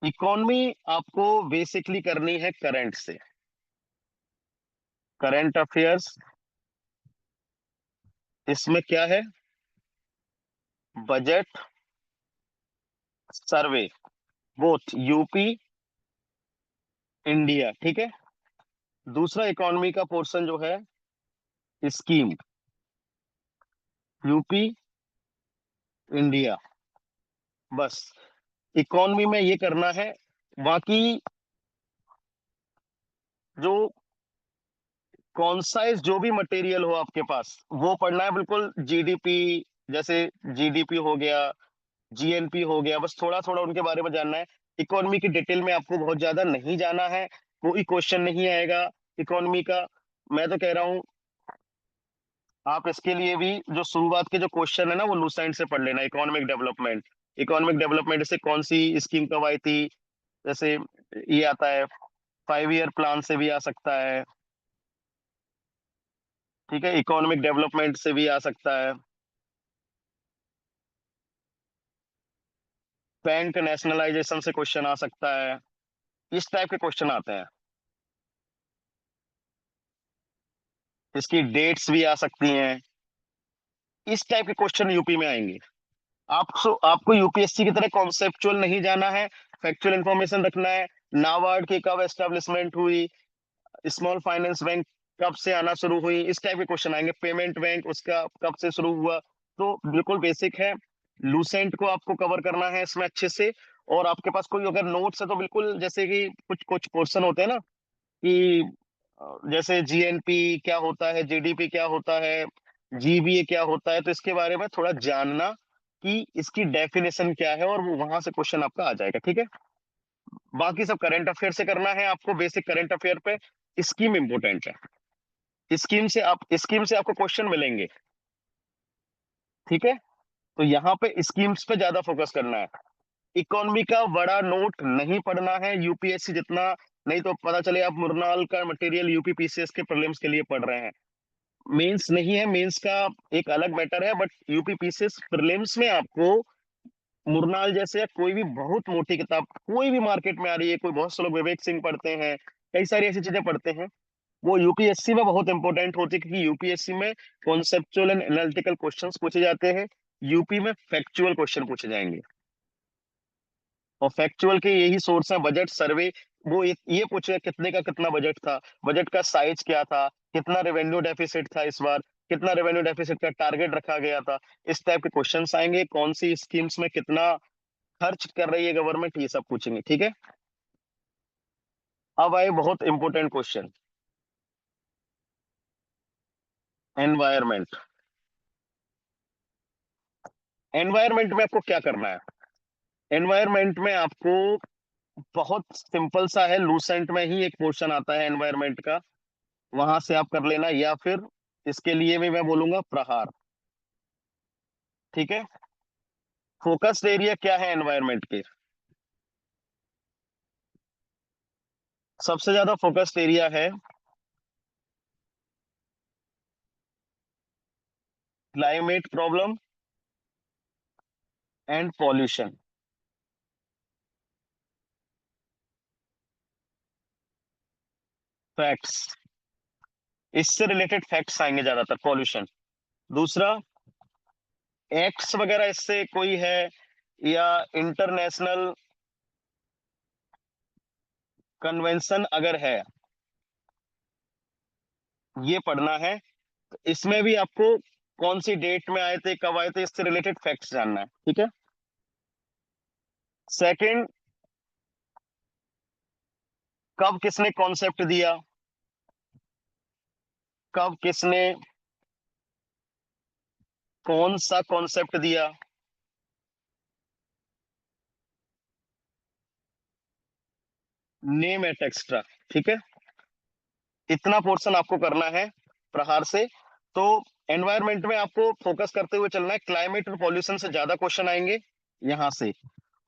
इकोनॉमी आपको बेसिकली करनी है करंट से, करंट अफेयर्स। इसमें क्या है, बजट, सर्वे, बोथ यूपी, इंडिया, ठीक है। दूसरा इकोनॉमी का पोर्शन जो है, स्कीम, यूपी, इंडिया, बस। इकोनॉमी में ये करना है। बाकी जो कॉन्साइज जो भी मटेरियल हो आपके पास वो पढ़ना है बिल्कुल, जीडीपी, जैसे जीडीपी हो गया, जीएनपी हो गया, बस थोड़ा थोड़ा उनके बारे में जानना है। इकोनॉमी की डिटेल में आपको बहुत ज्यादा नहीं जाना है, कोई क्वेश्चन नहीं आएगा इकोनॉमी का। मैं तो कह रहा हूँ आप इसके लिए भी जो शुरुआत के जो क्वेश्चन है ना वो लूसेंट से पढ़ लेना। इकोनॉमिक डेवलपमेंट, इकोनॉमिक डेवलपमेंट से कौन सी स्कीम कब आई थी, जैसे ये आता है, 5 ईयर प्लान से भी आ सकता है, ठीक है, इकोनॉमिक डेवलपमेंट से भी आ सकता है, बैंक नेशनलाइजेशन से क्वेश्चन आ सकता है, इस टाइप के क्वेश्चन आते हैं। इसकी डेट्स भी आ सकती हैं, इस टाइप के क्वेश्चन यूपी में आएंगे। आपको यूपीएससी की तरह कॉन्सेप्चुअल नहीं जाना है, फैक्चुअल इंफॉर्मेशन रखना है। नाबार्ड की कब एस्टेब्लिशमेंट हुई, स्मॉल फाइनेंस बैंक कब से आना शुरू हुई, इस टाइप के क्वेश्चन आएंगे। पेमेंट बैंक उसका कब से शुरू हुआ, तो बिल्कुल बेसिक है। लूसेंट को आपको कवर करना है इसमें अच्छे से। और आपके पास कोई अगर नोट्स है तो बिल्कुल, जैसे कि कुछ कुछ पोर्शन होते हैं ना, कि जैसे जीएनपी क्या होता है, जीडीपी क्या होता है, जीबीए क्या होता है, तो इसके बारे में थोड़ा जानना कि इसकी डेफिनेशन क्या है, और वो वहां से क्वेश्चन आपका आ जाएगा, ठीक है। बाकी सब करंट अफेयर से करना है आपको, बेसिक करंट अफेयर पे। स्कीम इंपोर्टेंट है, स्कीम से आपको क्वेश्चन मिलेंगे, ठीक है। तो यहाँ पे स्कीम्स पे ज्यादा फोकस करना है। इकोनॉमी का बड़ा नोट नहीं पढ़ना है यूपीएससी जितना, नहीं तो पता चले आप मुरनाल का मटेरियल यूपी पीसीएस के प्रीलिम्स के लिए पढ़ रहे हैं। मेंस नहीं है, मेंस का एक अलग मैटर है, बट यूपी पीसीएस प्रीलिम्स में आपको मुरनाल जैसे या कोई भी बहुत मोटी किताब कोई भी मार्केट में आ रही है, कोई बहुत से लोग विवेक सिंह पढ़ते हैं, कई सारी ऐसी चीजें पढ़ते हैं, वो यूपीएससी में बहुत इंपॉर्टेंट होती है, क्योंकि यूपीएससी में कॉन्सेप्चुअल एंड एनालिटिकल क्वेश्चंस पूछे जाते हैं, यूपी में फैक्चुअल क्वेश्चन पूछे जाएंगे। और फैक्चुअल के यही सोर्स है, बजट सर्वे। वो ये पूछे कितने का कितना बजट था, बजट का साइज क्या था, कितना रेवेन्यू डेफिसिट था इस बार, कितना रेवेन्यू डेफिसिट का टारगेट रखा गया था, इस टाइप के क्वेश्चंस आएंगे। कौन सी स्कीम्स में कितना खर्च कर रही है गवर्नमेंट, ये सब पूछेंगे, ठीक है। अब आए बहुत इंपॉर्टेंट क्वेश्चन, एनवायरमेंट। एनवायरमेंट में आपको क्या करना है? एनवायरमेंट में आपको बहुत सिंपल सा है, लूसेंट में ही एक पोर्शन आता है एनवायरमेंट का, वहां से आप कर लेना, या फिर इसके लिए भी मैं बोलूंगा प्रहार, ठीक है। फोकस्ड एरिया क्या है एनवायरमेंट के? सबसे ज्यादा फोकस्ड एरिया है climate problem and pollution. Facts, इससे रिलेटेड फैक्ट्स आएंगे ज्यादातर, पॉल्यूशन। दूसरा, एक्ट्स वगैरह इससे कोई है, या इंटरनेशनल कन्वेंशन अगर है, ये पढ़ना है। तो इसमें भी आपको कौन सी डेट में आए थे, कब आए थे, इससे रिलेटेड फैक्ट्स जानना है, ठीक है। सेकंड, कब किसने कॉन्सेप्ट दिया, कब किसने कौन सा कॉन्सेप्ट दिया। नेम एट एक्स्ट्रा, ठीक है। इतना पोर्शन आपको करना है प्रहार से। तो एनवायरनमेंट में आपको फोकस करते हुए चलना है, क्लाइमेट और पॉल्यूशन से ज्यादा क्वेश्चन आएंगे यहाँ से।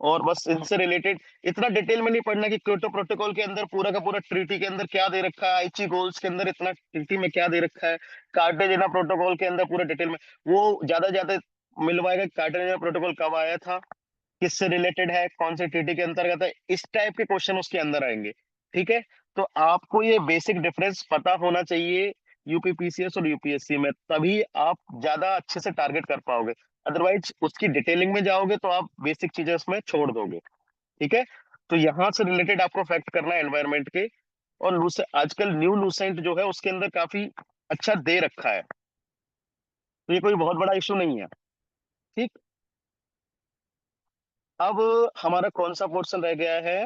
और बस इनसे रिलेटेड इतना डिटेल में नहीं पढ़ना कि क्योटो प्रोटोकॉल के अंदर पूरा का पूरा ट्रीटी के अंदर क्या दे रखा है, आईची गोल्स के अंदर इतना ट्रीटी में क्या दे रखा है, कार्टेजेना प्रोटोकॉल के अंदर पूरा डिटेल में। वो ज्यादा ज्यादा मिलवाएगा कार्टेजेना प्रोटोकॉल कब आया था, किससे रिलेटेड है, कौन से ट्रीटी के अंतर्गत है, इस टाइप के क्वेश्चन उसके अंदर आएंगे, ठीक है। तो आपको ये बेसिक डिफरेंस पता होना चाहिए यूपीपीसीएस और यूपीएससी में, तभी आप ज्यादा अच्छे से टारगेट कर पाओगे। अदरवाइज उसकी डिटेलिंग में जाओगे तो आप बेसिक चीजें उसमें छोड़ दोगे, ठीक है। तो यहाँ से रिलेटेड आपको फैक्ट करना है एनवायरमेंट के। और आजकल न्यू लूसेंट जो है उसके अंदर काफी अच्छा दे रखा है, तो ये कोई बहुत बड़ा इशू नहीं है, ठीक। अब हमारा कौन सा पोर्शन रह गया है?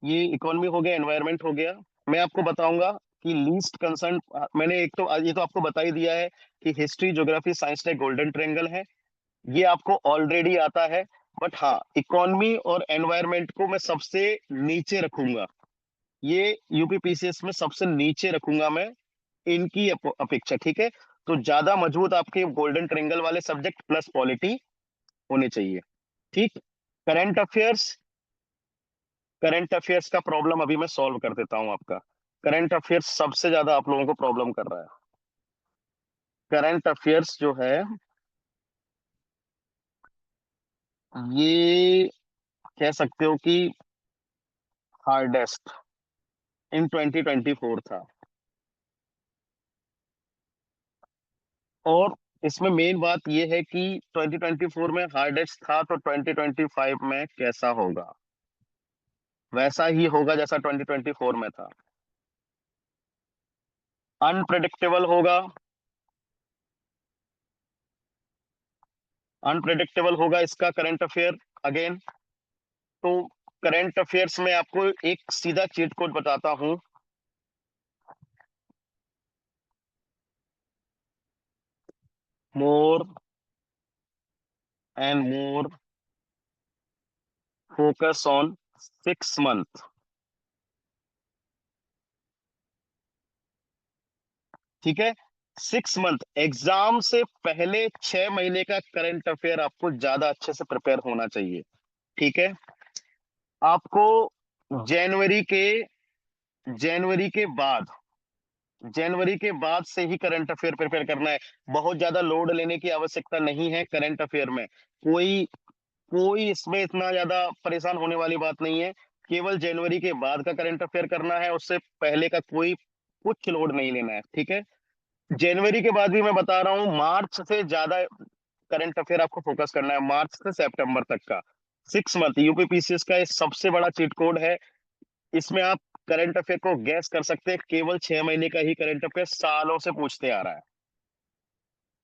ये इकोनॉमी हो गया, एनवायरनमेंट हो गया। मैं आपको बताऊंगा कि लीस्ट कंसर्न, मैंने एक तो ये तो आपको बता ही दिया है कि हिस्ट्री ज्योग्राफी साइंस का गोल्डन ट्रायंगल है, ये आपको ऑलरेडी आता है। बट हाँ, इकोनॉमी और एनवायरनमेंट को मैं सबसे नीचे रखूंगा, ये यूपीपीसीएस में सबसे नीचे रखूंगा मैं, इनकी अपेक्षा, ठीक है। तो ज्यादा मजबूत आपके गोल्डन ट्रायंगल वाले सब्जेक्ट प्लस पॉलिटी होने चाहिए, ठीक। करंट अफेयर्स करंट अफेयर्स का प्रॉब्लम अभी मैं सॉल्व कर देता हूँ आपका। करंट अफेयर्स सबसे ज्यादा आप लोगों को प्रॉब्लम कर रहा है। करंट अफेयर्स जो है ये कह सकते हो कि हार्डेस्ट इन 2024 था। और इसमें मेन बात ये है कि 2024 में हार्डेस्ट था, तो 2025 में कैसा होगा? वैसा ही होगा जैसा 2024 में था। अनप्रेडिक्टेबल होगा। अनप्रेडिक्टेबल होगा इसका करंट अफेयर अगेन। तो करंट अफेयर्स में आपको एक सीधा चीट कोड बताता हूं। More and more focus on 6 month. ठीक है, 6 मंथ एग्जाम से पहले 6 महीने का करंट अफेयर आपको ज्यादा अच्छे से प्रिपेयर होना चाहिए। ठीक है, आपको जनवरी के जनवरी के बाद जनवरी के बाद से ही करंट अफेयर प्रिपेयर करना है। बहुत ज्यादा लोड लेने की आवश्यकता नहीं है करंट अफेयर में। कोई कोई इसमें इतना ज्यादा परेशान होने वाली बात नहीं है। केवल जनवरी के बाद का करंट अफेयर करना है, उससे पहले का कोई कुछ लोड नहीं लेना है। ठीक है, जनवरी के बाद भी मैं बता रहा हूँ, मार्च से ज्यादा करंट अफेयर आपको फोकस करना है, मार्च से सितंबर तक का 6 मंथ। यूपीपीसीएस का ये सबसे बड़ा चीट कोड है। इसमें आप करंट अफेयर को गैस कर सकते हैं। केवल 6 महीने का ही करंट अफेयर सालों से पूछते आ रहा है।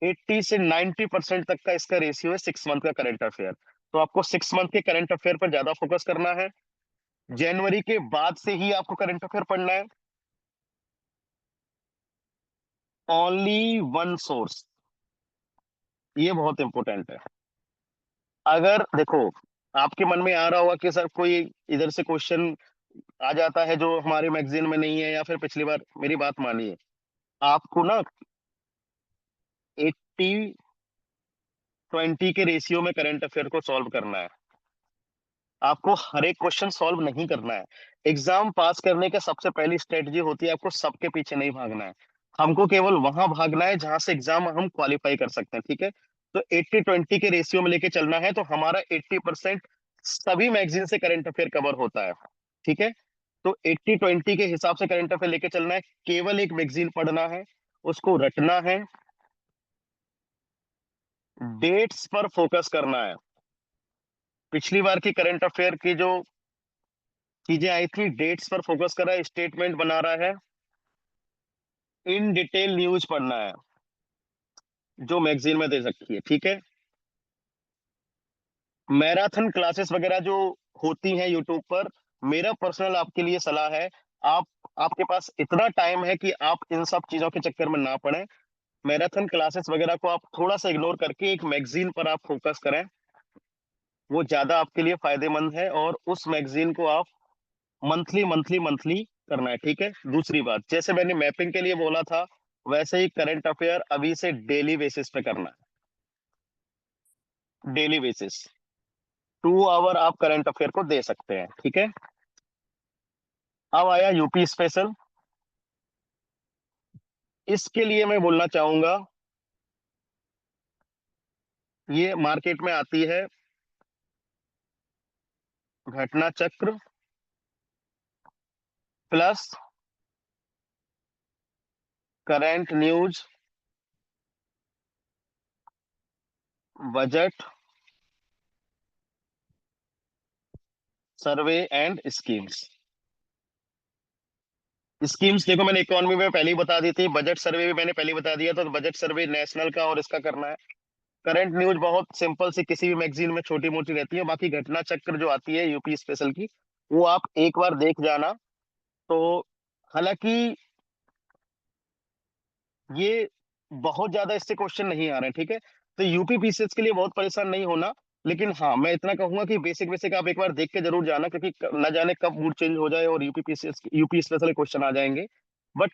80 से 90% तक का इसका रेशियो है 6 मंथ का करंट अफेयर। तो आपको 6 मंथ के करंट अफेयर पर ज्यादा फोकस करना है। जनवरी के बाद से ही आपको करंट अफेयर पढ़ना है। ओनली वन सोर्स, ये बहुत इंपॉर्टेंट है। अगर देखो, आपके मन में आ रहा होगा कि सर कोई इधर से क्वेश्चन आ जाता है जो हमारे मैगजीन में नहीं है, या फिर पिछली बार, मेरी बात मानिए। आपको ना 80-20 के रेशियो में करंट अफेयर को सॉल्व करना है। आपको हर एक क्वेश्चन सॉल्व नहीं करना है। एग्जाम पास करने का सबसे पहली स्ट्रेटजी होती है, आपको सबके पीछे नहीं भागना है। हमको केवल वहां भागना है जहां से एग्जाम हम क्वालिफाई कर सकते हैं। ठीक है, तो 80-20 के रेशियो में लेके चलना है, तो हमारा 80% सभी मैगजीन से करंट अफेयर कवर होता है। ठीक है, तो 80-20 के हिसाब से करंट अफेयर लेके चलना है। केवल एक मैगजीन पढ़ना है, उसको रटना है, डेट्स पर फोकस करना है। पिछली बार की करंट अफेयर की जो चीजें आई थी, डेट्स पर फोकस कर रहा है, स्टेटमेंट बना रहा है, इन डिटेल न्यूज पढ़ना है जो मैगजीन में दे रखी है। ठीक है, मैराथन क्लासेस वगैरह जो होती हैं यूट्यूब पर, मेरा पर्सनल आपके लिए सलाह है, आप आपके पास इतना टाइम है कि आप इन सब चीजों के चक्कर में ना पड़े। मैराथन क्लासेस वगैरह को आप थोड़ा सा इग्नोर करके एक मैगजीन पर आप फोकस करें, वो ज्यादा आपके लिए फायदेमंद है। और उस मैगजीन को आप मंथली मंथली मंथली करना है। ठीक है, दूसरी बात, जैसे मैंने मैपिंग के लिए बोला था, वैसे ही करंट अफेयर अभी से डेली बेसिस पे करना है। डेली बेसिस 2 आवर आप करंट अफेयर को दे सकते हैं। ठीक है, अब आया यूपी स्पेशल। इसके लिए मैं बोलना चाहूंगा, ये मार्केट में आती है घटना चक्र plus current news, budget, survey and schemes. Schemes देखो, मैंने इकोनॉमी में पहले ही बता दी थी, बजट सर्वे भी मैंने पहले ही बता दिया था। तो बजट सर्वे नेशनल का और इसका करना है। करंट न्यूज बहुत सिंपल सी किसी भी मैगजीन में छोटी मोटी रहती है। बाकी घटना चक्र जो आती है यूपी स्पेशल की, वो आप एक बार देख जाना। तो हालांकि ये बहुत ज्यादा इससे क्वेश्चन नहीं आ रहे हैं। ठीक है, तो यूपी पीसीएस के लिए बहुत परेशान नहीं होना। लेकिन हाँ, मैं इतना कहूंगा कि बेसिक बेसिक आप एक बार देख के जरूर जाना, क्योंकि न जाने कब मूड चेंज हो जाए और UP PCS UP special question आ जाएंगे। बट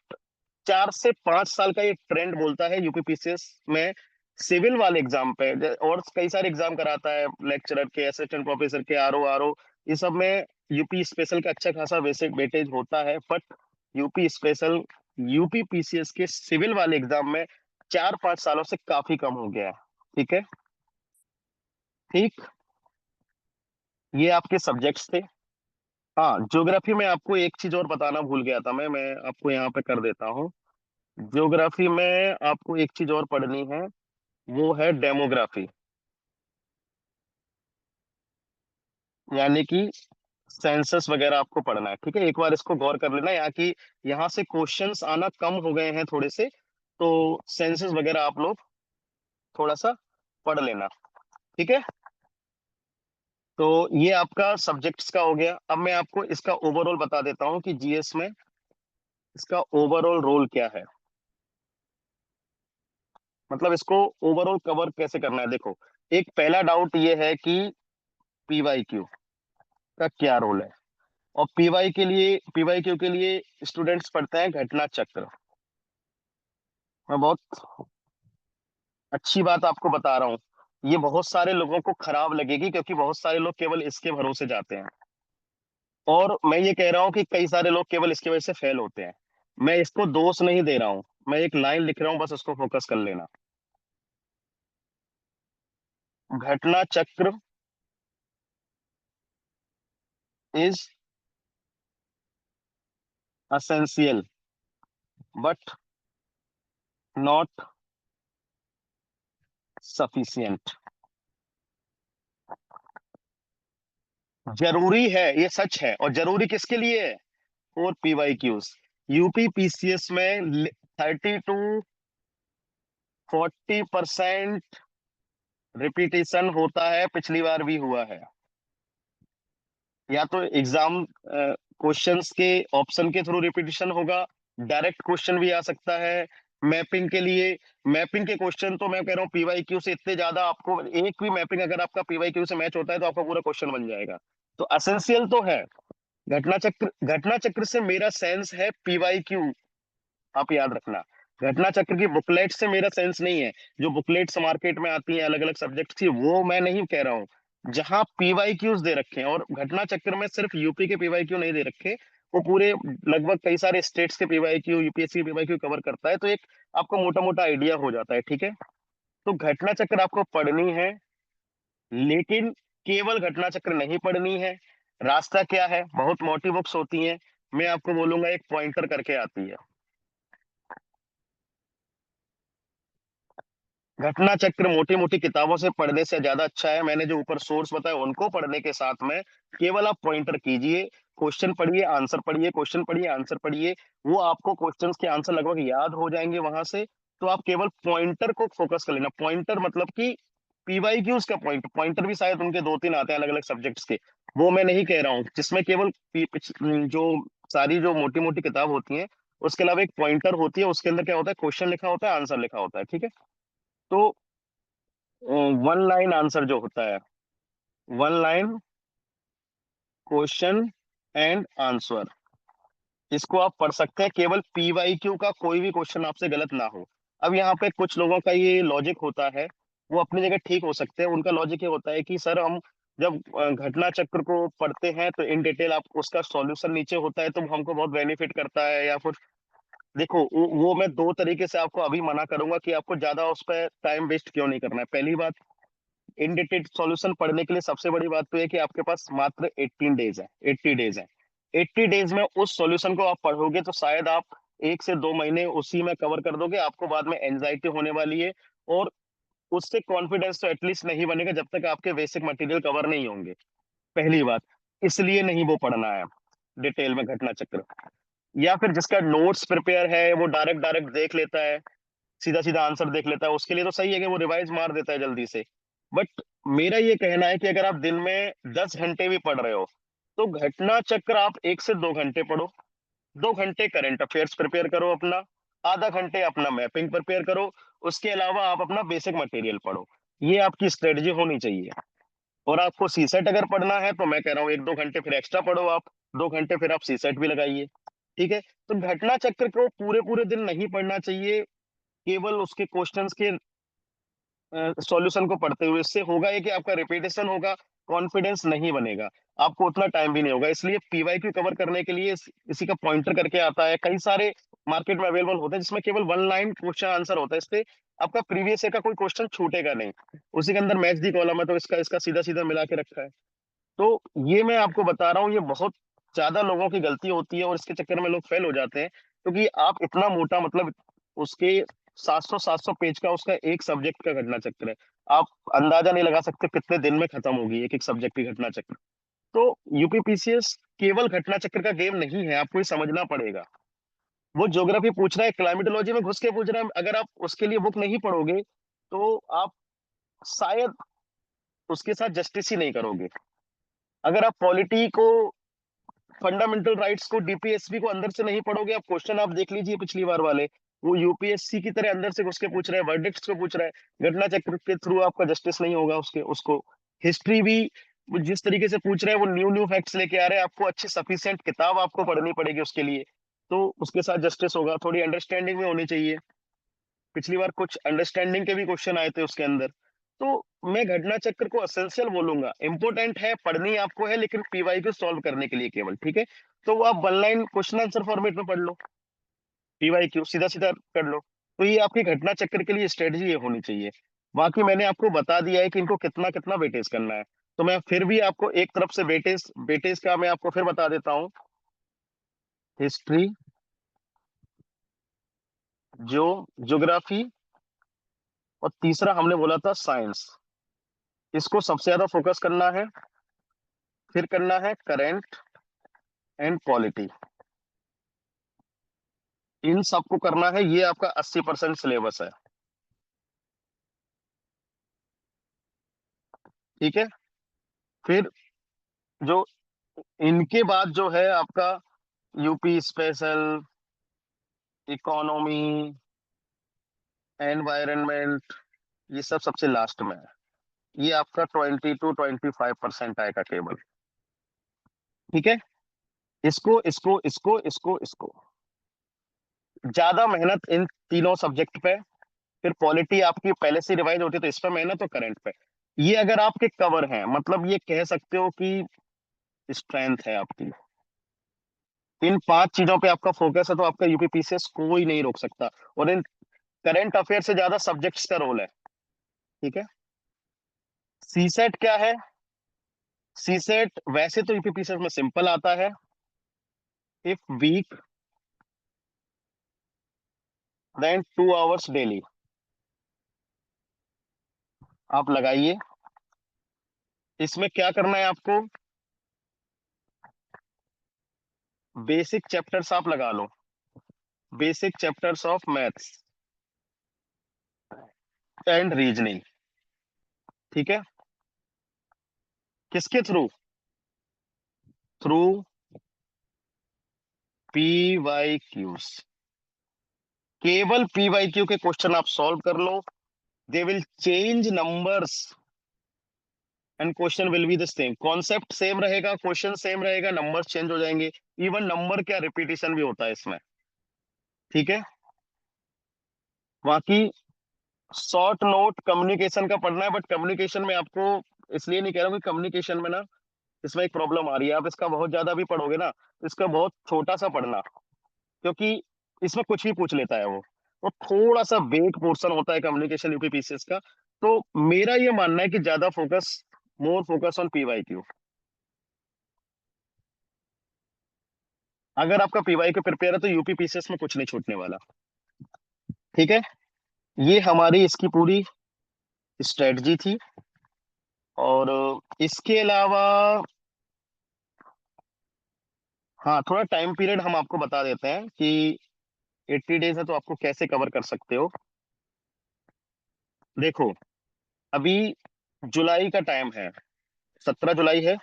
4 से 5 साल का ये ट्रेंड बोलता है यूपी पीसीएस में, सिविल वाले एग्जाम पे और कई सारे एग्जाम कराता है, लेक्चरर के, असिस्टेंट प्रोफेसर के, आरओ ये सब में यूपी स्पेशल का अच्छा खासा वैसे वेटेज होता है, but UP special UP PCS के सिविल वाले एग्जाम में 4-5 सालों से काफी कम हो गया है। ठीक है। ठीक। ये आपके सब्जेक्ट्स थे। हाँ, ज्योग्राफी में आपको एक चीज और बताना भूल गया था मैं आपको यहाँ पे कर देता हूँ। ज्योग्राफी में आपको एक चीज और पढ़नी है, वो है डेमोग्राफी, यानी कि सेंसस वगैरह आपको पढ़ना है। ठीक है, एक बार इसको गौर कर लेना, यहाँ से क्वेश्चंस आना कम हो गए हैं थोड़े से, तो सेंसस वगैरह आप लोग थोड़ा सा पढ़ लेना। ठीक है। तो ये आपका सब्जेक्ट्स का हो गया। अब मैं आपको इसका ओवरऑल बता देता हूँ कि जीएस में इसका ओवरऑल रोल क्या है, मतलब इसको ओवरऑल कवर कैसे करना है। देखो, एक पहला डाउट ये है कि पीवाई क्यू का क्या रोल है। और पीवाई क्यू के लिए स्टूडेंट्स पढ़ते हैं घटना चक्र। मैं बहुत अच्छी बात आपको बता रहा हूँ, ये बहुत सारे लोगों को खराब लगेगी, क्योंकि बहुत सारे लोग केवल इसके भरोसे जाते हैं। और मैं ये कह रहा हूँ कि कई सारे लोग केवल इसकी वजह से फेल होते हैं। मैं इसको दोष नहीं दे रहा हूँ, मैं एक लाइन लिख रहा हूँ, बस उसको फोकस कर लेना। घटना चक्र is essential but not sufficient. जरूरी है, ये सच है, और जरूरी किसके लिए है? For PY Qs. UP PCS में 30 to 40% रिपीटेशन होता है, पिछली बार भी हुआ है। या तो एग्जाम क्वेश्चंस के ऑप्शन के थ्रू रिपीटेशन होगा, डायरेक्ट क्वेश्चन भी आ सकता है। मैपिंग के लिए, मैपिंग के क्वेश्चन तो मैं कह रहा हूँ पीवाई क्यू से इतने ज्यादा, आपको एक भी मैपिंग अगर आपका पीवाई क्यू से मैच होता है तो आपका पूरा क्वेश्चन बन जाएगा। तो असेंशियल तो है। घटना चक्र से मेरा सेंस है पीवाई क्यू, आप याद रखना। घटना चक्र की बुकलेट से मेरा सेंस नहीं है। जो बुकलेट्स मार्केट में आती हैं अलग अलग सब्जेक्ट की, वो मैं नहीं कह रहा हूँ। जहां पीवाई क्यूज दे रखे हैं, और घटना चक्र में सिर्फ यूपी के पीवाई क्यू नहीं दे रखे, वो पूरे लगभग कई सारे स्टेट्स के PY Q, UPSC PY Q cover करता है, तो एक आपको मोटा मोटा आइडिया हो जाता है। ठीक है। तो घटना चक्र आपको पढ़नी है, लेकिन केवल घटना चक्र नहीं पढ़नी है। रास्ता क्या है? बहुत मोटी बुक्स होती हैं, मैं आपको बोलूंगा एक पॉइंटर करके आती है। घटना चक्र मोटी मोटी किताबों से पढ़ने से ज्यादा अच्छा है। मैंने जो ऊपर सोर्स बताया उनको पढ़ने के साथ में केवल आप पॉइंटर कीजिए, क्वेश्चन पढ़िए, आंसर पढ़िए, क्वेश्चन पढ़िए, आंसर पढ़िए। वो आपको क्वेश्चंस के आंसर लगभग याद हो जाएंगे वहां से। तो आप केवल पॉइंटर को फोकस कर लेना। पॉइंटर मतलब कि पीवाई क्यूज का पॉइंटर भी शायद उनके 2-3 आते हैं अलग अलग सब्जेक्ट्स के, वो मैं नहीं कह रहा हूँ। जिसमें केवल जो सारी जो मोटी मोटी किताब होती है, उसके अलावा एक पॉइंटर होती है, उसके अंदर क्या होता है, क्वेश्चन लिखा होता है, आंसर लिखा होता है। ठीक है। तो वन लाइन आंसर जो होता है, one line question and answer, इसको आप पढ़ सकते हैं, केवल पीवाई क्यू का कोई भी क्वेश्चन आपसे गलत ना हो। अब यहाँ पे कुछ लोगों का ये लॉजिक होता है, वो अपनी जगह ठीक हो सकते हैं। उनका लॉजिक ये होता है कि सर हम जब घटना चक्र को पढ़ते हैं तो इन डिटेल आप उसका सॉल्यूशन नीचे होता है, तो हमको बहुत बेनिफिट करता है। या फिर देखो, वो मैं दो तरीके से आपको अभी मना करूंगा कि आपको ज्यादा उस पर टाइम वेस्ट क्यों नहीं करना है। पहली बात, इनडेटेड सॉल्यूशन पढ़ने के लिए सबसे बड़ी बात तो है कि आपके पास मात्र 18 डेज है, 80 डेज है। 80 डेज में उस सॉल्यूशन को आप पढ़ोगे तो शायद आप 1 से 2 महीने उसी में कवर कर दोगे। आपको बाद में एंजाइटी होने वाली है, और उससे कॉन्फिडेंस तो एटलीस्ट नहीं बनेगा जब तक आपके बेसिक मटेरियल कवर नहीं होंगे। पहली बात, इसलिए नहीं वो पढ़ना है डिटेल में घटना चक्र। या फिर जिसका नोट्स प्रिपेयर है वो डायरेक्ट डायरेक्ट देख लेता है, सीधा सीधा आंसर देख लेता है, उसके लिए तो सही है कि वो रिवाइज मार देता है जल्दी से। बट मेरा ये कहना है कि अगर आप दिन में 10 घंटे भी पढ़ रहे हो, तो घटना चक्र आप 1 से 2 घंटे पढ़ो। 2 घंटे करंट अफेयर्स प्रिपेयर करो अपना, आधा घंटे अपना मैपिंग प्रिपेयर करो, उसके अलावा आप अपना बेसिक मटेरियल पढ़ो। ये आपकी स्ट्रेटजी होनी चाहिए। और आपको सीसेट अगर पढ़ना है तो मैं कह रहा हूँ 1-2 घंटे फिर एक्स्ट्रा पढ़ो आप, 2 घंटे फिर आप सीसेट भी लगाइए। ठीक है। तो घटना चक्र को पूरे पूरे दिन नहीं पढ़ना चाहिए, केवल उसके क्वेश्चंस के सॉल्यूशन को पढ़ते हुए। इससे होगा ये कि आपका रिपीटेशन होगा, कॉन्फिडेंस नहीं बनेगा, आपको उतना टाइम भी नहीं होगा। इसलिए पीवाईक्यू कवर करने के लिए इसी का पॉइंटर करके आता है, कई सारे मार्केट में अवेलेबल होते हैं जिसमें केवल वन लाइन क्वेश्चन आंसर होता है। इससे आपका प्रीवियस ईयर का कोई क्वेश्चन छूटेगा नहीं। उसी के अंदर मैच दी कॉलम है, तो इसका इसका सीधा सीधा मिला के रखा है। तो ये मैं आपको बता रहा हूँ, ये बहुत ज्यादा लोगों की गलती होती है और इसके चक्कर में लोग फेल हो जाते हैं, क्योंकि आप इतना मोटा मतलब उसके 700 पेज का उसका एक सब्जेक्ट का घटना चक्र है। आप अंदाजा नहीं लगा सकते कितने दिन में खत्म होगी एक एक सब्जेक्ट की घटना चक्र। तो यूपीपीसीएस केवल घटना चक्र का गेम नहीं है, आपको ये समझना पड़ेगा। वो ज्योग्राफी पूछ रहा है, क्लाइमेटोलॉजी में घुस के पूछ रहा है, अगर आप उसके लिए बुक नहीं पढ़ोगे तो आप शायद उसके साथ जस्टिस ही नहीं करोगे। अगर आप पॉलिटी को, फंडामेंटल राइट्स को, डीपीएसपी को अंदर से नहीं पढ़ोगे, आप क्वेश्चन आप देख लीजिए पिछली बार वाले, वो यूपीएससी की तरह अंदर से घुस के पूछ रहा है, वर्डिक्ट्स को पूछ रहा है, घटना चक्र के थ्रू आपका जस्टिस नहीं होगा उसके उसको। हिस्ट्री भी वो जिस तरीके से पूछ रहा है, वो न्यू न्यू फैक्ट्स लेके आ रहे हैं, आपको अच्छी सफिशिएंट किताब आपको पढ़नी पड़ेगी उसके लिए, तो उसके साथ जस्टिस होगा। थोड़ी अंडरस्टैंडिंग में होनी चाहिए। पिछली बार कुछ अंडरस्टैंडिंग के भी क्वेश्चन आए थे उसके अंदर। तो मैं घटना चक्र को असेंशियल बोलूंगा, इंपॉर्टेंट है, पढ़नी आपको है, लेकिन पीवाई को सॉल्व करने के लिए केवल, ठीक है। तो वो आप one line question answer format में पढ़ लो, पीवाई क्यू सीधा सीधा कर लो। तो ये आपकी घटना चक्र के लिए स्ट्रेटजी ये होनी चाहिए। बाकी मैंने आपको बता दिया है कि इनको कितना कितना वेटेज करना है। तो मैं फिर भी आपको एक तरफ से वेटेज वेटेज का मैं आपको फिर बता देता हूँ। हिस्ट्री, जो ज्योग्राफी, और तीसरा हमने बोला था साइंस, इसको सबसे ज्यादा फोकस करना है। फिर करना है करेंट एंड पॉलिटी, इन सबको करना है। ये आपका 80% सिलेबस है, ठीक है। फिर जो इनके बाद जो है आपका यूपी स्पेशल, इकोनॉमी, एनवायरनमेंट, ये सब सबसे लास्ट में है। ये आपका 20 to 25% आएगा केवल, ठीक है। इसको इसको इसको इसको इसको ज्यादा मेहनत इन तीनों सब्जेक्ट पे। फिर पॉलिटी आपकी पहले से रिवाइज होती है तो इस पे मेहनत, तो करंट पे। ये अगर आपके कवर हैं, मतलब ये कह सकते हो कि स्ट्रेंथ है आपकी, इन 5 चीजों पे आपका फोकस है, तो आपका यूपीपीसीएस कोई नहीं रोक सकता। और इन करंट अफेयर से ज्यादा सब्जेक्ट्स का रोल है, ठीक है। सीसेट क्या है? सीसेट वैसे तो यूपीपीसीएस में सिंपल आता है, if weak then 2 hours daily. आप लगाइए, इसमें क्या करना है आपको, बेसिक चैप्टर्स आप लगा लो, basic chapters of maths and reasoning, ठीक है। किसके थ्रू? Through PYQs. केवल पीवाईक्यू के क्वेश्चन आप सॉल्व कर लो, they will change numbers and question will be the same, concept सेम रहेगा, क्वेश्चन सेम रहेगा, नंबर चेंज हो जाएंगे। इवन नंबर क्या, रिपीटिशन भी होता है इसमें, ठीक है। बाकी शॉर्ट नोट कम्युनिकेशन का पढ़ना है, बट कम्युनिकेशन में आपको इसलिए नहीं कह रहा हूँ कि कम्युनिकेशन में ना इसमें एक प्रॉब्लम आ रही है, आप इसका बहुत ज्यादा भी पढ़ोगे ना तो इसका बहुत छोटा सा पढ़ना, क्योंकि इसमें कुछ भी पूछ लेता है वो। तो थोड़ा सा वेट पोर्शन होता है कम्युनिकेशन यूपीपीसीएस का। तो मेरा ये मानना है कि ज्यादा focus, more focus on PYQ. अगर आपका पीवाईक्यू प्रिपेयर है तो यूपीपीसीएस में कुछ नहीं छूटने वाला, ठीक है। ये हमारी इसकी पूरी स्ट्रेटजी थी। और इसके अलावा हाँ, थोड़ा टाइम पीरियड हम आपको बता देते हैं कि 80 डेज है तो आपको कैसे कवर कर सकते हो। देखो, अभी जुलाई का टाइम है, 17 जुलाई है,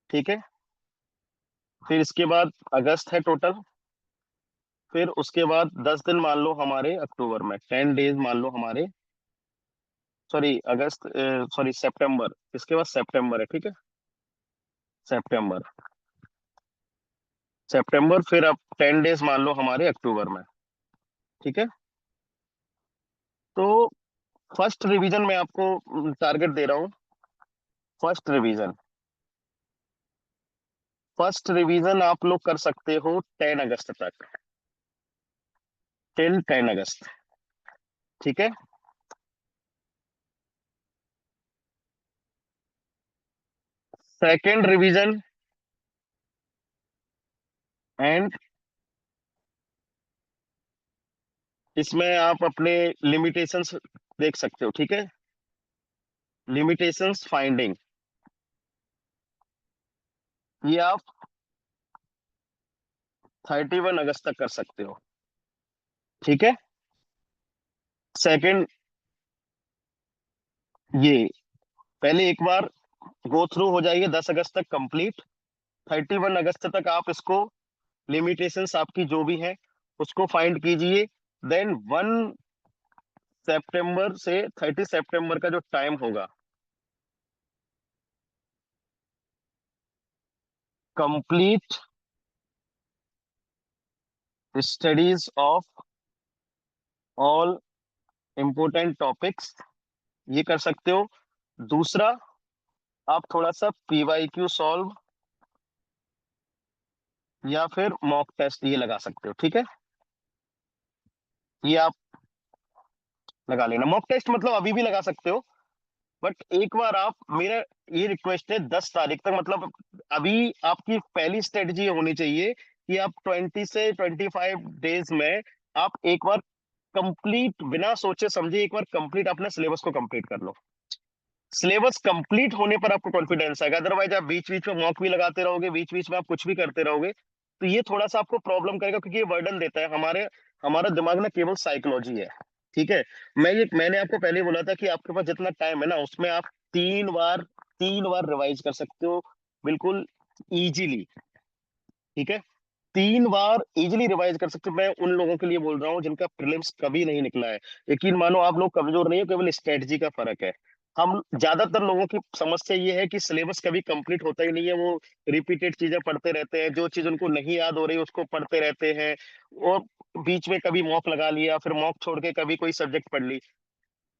ठीक है। फिर इसके बाद अगस्त है टोटल। फिर उसके बाद 10 दिन मान लो हमारे अक्टूबर में, 10 डेज मान लो हमारे, सॉरी अगस्त, सॉरी सितंबर, इसके बाद सितंबर है, ठीक है। सितंबर, सितंबर, फिर अब 10 डेज मान लो हमारे अक्टूबर में, ठीक है। तो फर्स्ट रिवीजन में आपको टारगेट दे रहा हूँ फर्स्ट रिवीजन, फर्स्ट रिवीजन आप लोग कर सकते हो 10 अगस्त तक, टिल 10 अगस्त। ठीक है। सेकेंड रिवीजन एंड इसमें आप अपने लिमिटेशंस देख सकते हो। ठीक है। लिमिटेशंस फाइंडिंग, ये आप 31 अगस्त तक कर सकते हो। ठीक है। सेकंड, ये पहले एक बार गो थ्रू हो जाइए 10 अगस्त तक कंप्लीट। 31 अगस्त तक आप इसको लिमिटेशंस आपकी जो भी है उसको फाइंड कीजिए। देन 1 सितंबर से 30 सितंबर का जो टाइम होगा, complete studies of all important topics, ये कर सकते हो। दूसरा, आप थोड़ा सा पीवाईक्यू सॉल्व या फिर मॉक टेस्ट ये लगा सकते हो। ठीक है। ये आप लगा लेना। मॉक टेस्ट मतलब अभी भी लगा सकते हो, बट एक बार आप, मेरा ये रिक्वेस्ट है 10 तारीख तक, मतलब अभी आपकी पहली स्ट्रेटजी होनी चाहिए कि आप 20 से 25 डेज में आप एक बार कंप्लीट बिना सोचे समझे एक बार कंप्लीट अपने सिलेबस को कंप्लीट कर लो। सिलेबस कंप्लीट होने पर आपको कॉन्फिडेंस आएगा। अदरवाइज आप बीच बीच में मॉक भी लगाते रहोगे, बीच बीच में आप कुछ भी करते रहोगे, तो ये थोड़ा सा आपको प्रॉब्लम करेगा, क्योंकि ये वर्डन देता है। हमारा दिमाग ना केवल साइकोलॉजी है। ठीक है। मैंने आपको पहले ही बोला था कि आपके पास जितना टाइम है ना उसमें आप 3 बार रिवाइज कर सकते हो, बिल्कुल इजीली। ठीक है। 3 बार इजीली रिवाइज कर सकते हो। मैं उन लोगों के लिए बोल रहा हूँ जिनका प्रीलिम्स कभी नहीं निकला है। यकीन मानो आप लोग कमजोर नहीं हो, केवल स्ट्रेटजी का फर्क है। हम ज्यादातर लोगों की समस्या ये है कि सिलेबस कभी कंप्लीट होता ही नहीं है। वो रिपीटेड चीजें पढ़ते रहते हैं, जो चीज उनको नहीं याद हो रही उसको पढ़ते रहते हैं, और बीच में कभी मॉक लगा लिया, फिर मॉक छोड़ के कभी कोई सब्जेक्ट पढ़ ली।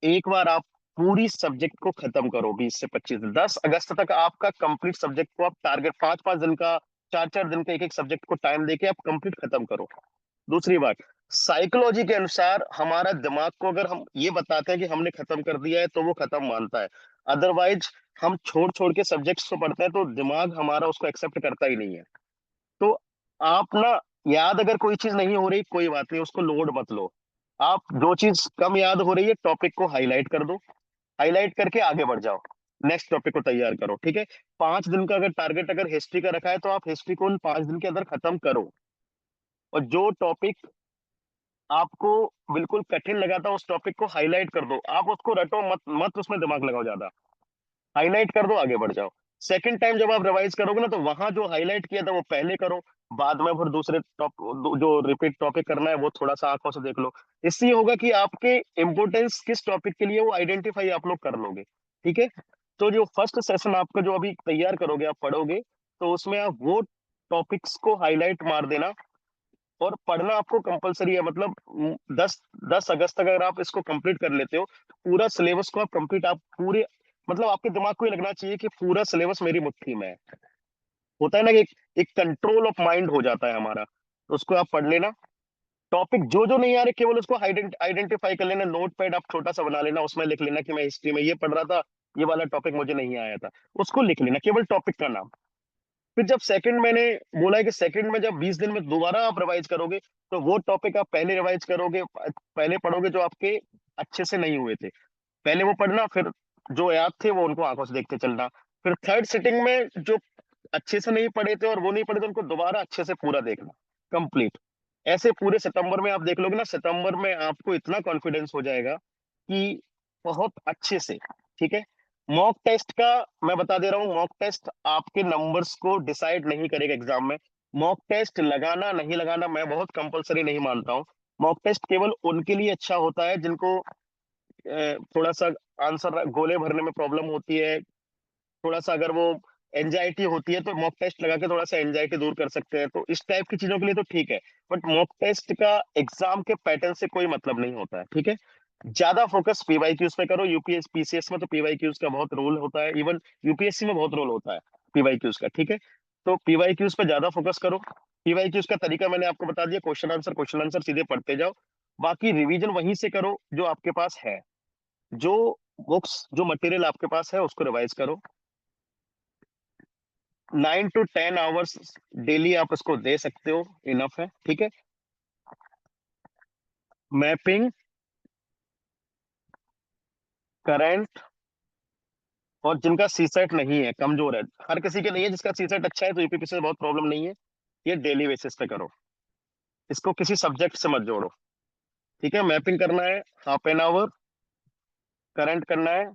एक बार आप पूरी सब्जेक्ट को खत्म करो, 20 से 25 दिन, 10 अगस्त तक आपका कंप्लीट सब्जेक्ट को आप टारगेट 5 5 दिन का, 4 4 दिन का, एक एक सब्जेक्ट को टाइम देके आप कंप्लीट खत्म करो। दूसरी बात, साइकोलॉजी के अनुसार हमारा दिमाग को अगर हम ये बताते हैं कि हमने खत्म कर दिया है तो वो खत्म मानता है। अदरवाइज हम छोड़ छोड़ के सब्जेक्ट्स को पढ़ते हैं तो दिमाग हमारा उसको एक्सेप्ट करता ही नहीं है। तो आप ना, याद अगर कोई चीज नहीं हो रही कोई बात नहीं, उसको लोड मत लो। आप जो चीज कम याद हो रही है टॉपिक को हाईलाइट कर दो, हाईलाइट करके आगे बढ़ जाओ, नेक्स्ट टॉपिक को तैयार करो। ठीक है। 5 दिन का अगर टारगेट अगर हिस्ट्री का रखा है तो आप हिस्ट्री को उन 5 दिन के अंदर खत्म करो। और जो टॉपिक आपको बिल्कुल कठिन लगा था उस टॉपिक को हाईलाइट कर दो। आप उसको रटो मत, मत उसमें दिमाग लगाओ ज्यादा, हाईलाइट कर दो, आगे बढ़ जाओ। सेकंड टाइम जब आप रिवाइज करोगे ना तो वहां जो हाईलाइट किया था वो पहले करो, बाद में फिर दूसरे जो रिपीट टॉपिक करना है वो थोड़ा सा आंखों से देख लो। इससे ये होगा कि आपके इम्पोर्टेंस किस टॉपिक के लिए वो आइडेंटिफाई आप लोग कर लोगे। ठीक है। तो जो फर्स्ट सेशन आपका जो अभी तैयार करोगे, आप पढ़ोगे, तो उसमें आप वो टॉपिक्स को हाईलाइट मार देना। और पढ़ना आपको कंपलसरी है, मतलब 10 10 अगस्त तक अगर आप इसको कंप्लीट कर लेते हो तो पूरा सिलेबस को आप कंप्लीट, आप पूरे, मतलब आपके दिमाग को ये लगना चाहिए कि पूरा सिलेबस मेरी मुट्ठी में है। होता है ना कि एक कंट्रोल ऑफ माइंड हो जाता है हमारा, तो उसको आप पढ़ लेना। टॉपिक जो जो नहीं आ रहे केवल उसको आइडेंटिफाई कर लेना। नोट पैड आप छोटा सा बना लेना, उसमें लिख लेना कि मैं हिस्ट्री में ये पढ़ रहा था, ये वाला टॉपिक मुझे नहीं आया था, उसको लिख लेना, केवल टॉपिक का नाम। फिर जब सेकंड, मैंने बोला है कि सेकंड में जब 20 दिन में दोबारा आप रिवाइज करोगे तो वो टॉपिक आप पहले रिवाइज करोगे, पहले पढ़ोगे जो आपके अच्छे से नहीं हुए थे, पहले वो पढ़ना। फिर जो याद थे वो उनको आंखों से देखते चलना। फिर थर्ड सिटिंग में जो अच्छे से नहीं पढ़े थे और वो नहीं पढ़े थे उनको दोबारा अच्छे से पूरा देखना, कंप्लीट। ऐसे पूरे सितंबर में आप देख लोगे ना, सितंबर में आपको इतना कॉन्फिडेंस हो जाएगा कि बहुत अच्छे से। ठीक है। मॉक टेस्ट का मैं बता दे रहा हूँ, मॉक टेस्ट आपके नंबर्स को डिसाइड नहीं करेगा एग्जाम में। मॉक टेस्ट लगाना नहीं लगाना मैं बहुत कंपलसरी नहीं मानता हूँ। मॉक टेस्ट केवल उनके लिए अच्छा होता है जिनको थोड़ा सा आंसर गोले भरने में प्रॉब्लम होती है, थोड़ा सा अगर वो एंजाइटी होती है तो मॉक टेस्ट लगा के थोड़ा सा एंजाइटी दूर कर सकते हैं, तो इस टाइप की चीजों के लिए तो ठीक है। बट मॉक टेस्ट का एग्जाम के पैटर्न से कोई मतलब नहीं होता है। ठीक है। ज्यादा फोकस पीवाईक्यूज पे करो। यूपीएस पीसीएस में तो पीवाईक्यूज का बहुत रोल होता है, इवन यूपीएससी में बहुत रोल होता है पीवाईक्यूज का, ठीक है। तो पीवाईक्यूज पे ज्यादा फोकस करो। पीवाईक्यूज का तरीका मैंने आपको बता दिया, क्वेश्चन आंसर सीधे पढ़ते जाओ। बाकी रिवीजन वहीं से करो जो आपके पास है, जो बुक्स जो मटेरियल आपके पास है उसको रिवाइज करो। 9 to 10 आवर्स डेली आप उसको दे सकते हो, इनफ है, ठीक है। मैपिंग, करंट, और जिनका सीसेट नहीं है, कमजोर है, हर किसी के नहीं है, जिसका सीसेट अच्छा है तो यूपीपीसी से बहुत प्रॉब्लम नहीं है, ये डेली बेसिस पे करो। इसको किसी सब्जेक्ट से मत जोड़ो, ठीक है। मैपिंग करना है ½ एन आवर, करंट करना है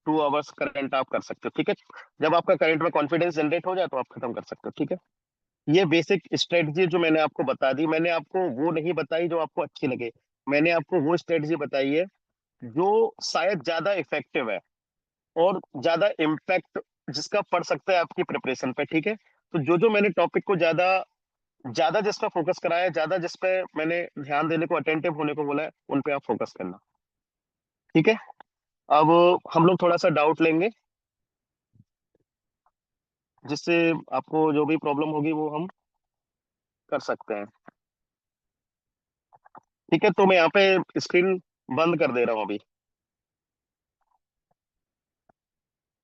2 आवर्स, करंट आप कर सकते हो, ठीक है। जब आपका करंट में कॉन्फिडेंस जनरेट हो जाए तो आप खत्म कर सकते हो, ठीक है। ये बेसिक स्ट्रेटजी जो मैंने आपको बता दी, मैंने आपको वो नहीं बताई जो आपको अच्छी लगे, मैंने आपको वो स्ट्रेटजी बताई है जो शायद ज्यादा इफेक्टिव है और ज्यादा इम्पैक्ट जिसका पड़ सकता है आपकी प्रिपरेशन पे, ठीक है। तो जो जो मैंने टॉपिक को ज्यादा ज्यादा जिस पे फोकस कराया है, ज्यादा जिस पे मैंने ध्यान देने को, अटेंटिव होने को बोला है, उन पे आप फोकस करना, ठीक है। अब हम लोग थोड़ा सा डाउट लेंगे, जिससे आपको जो भी प्रॉब्लम होगी वो हम कर सकते हैं, ठीक है। तो मैं यहाँ पे स्क्रीन बंद कर दे रहा हूँ अभी।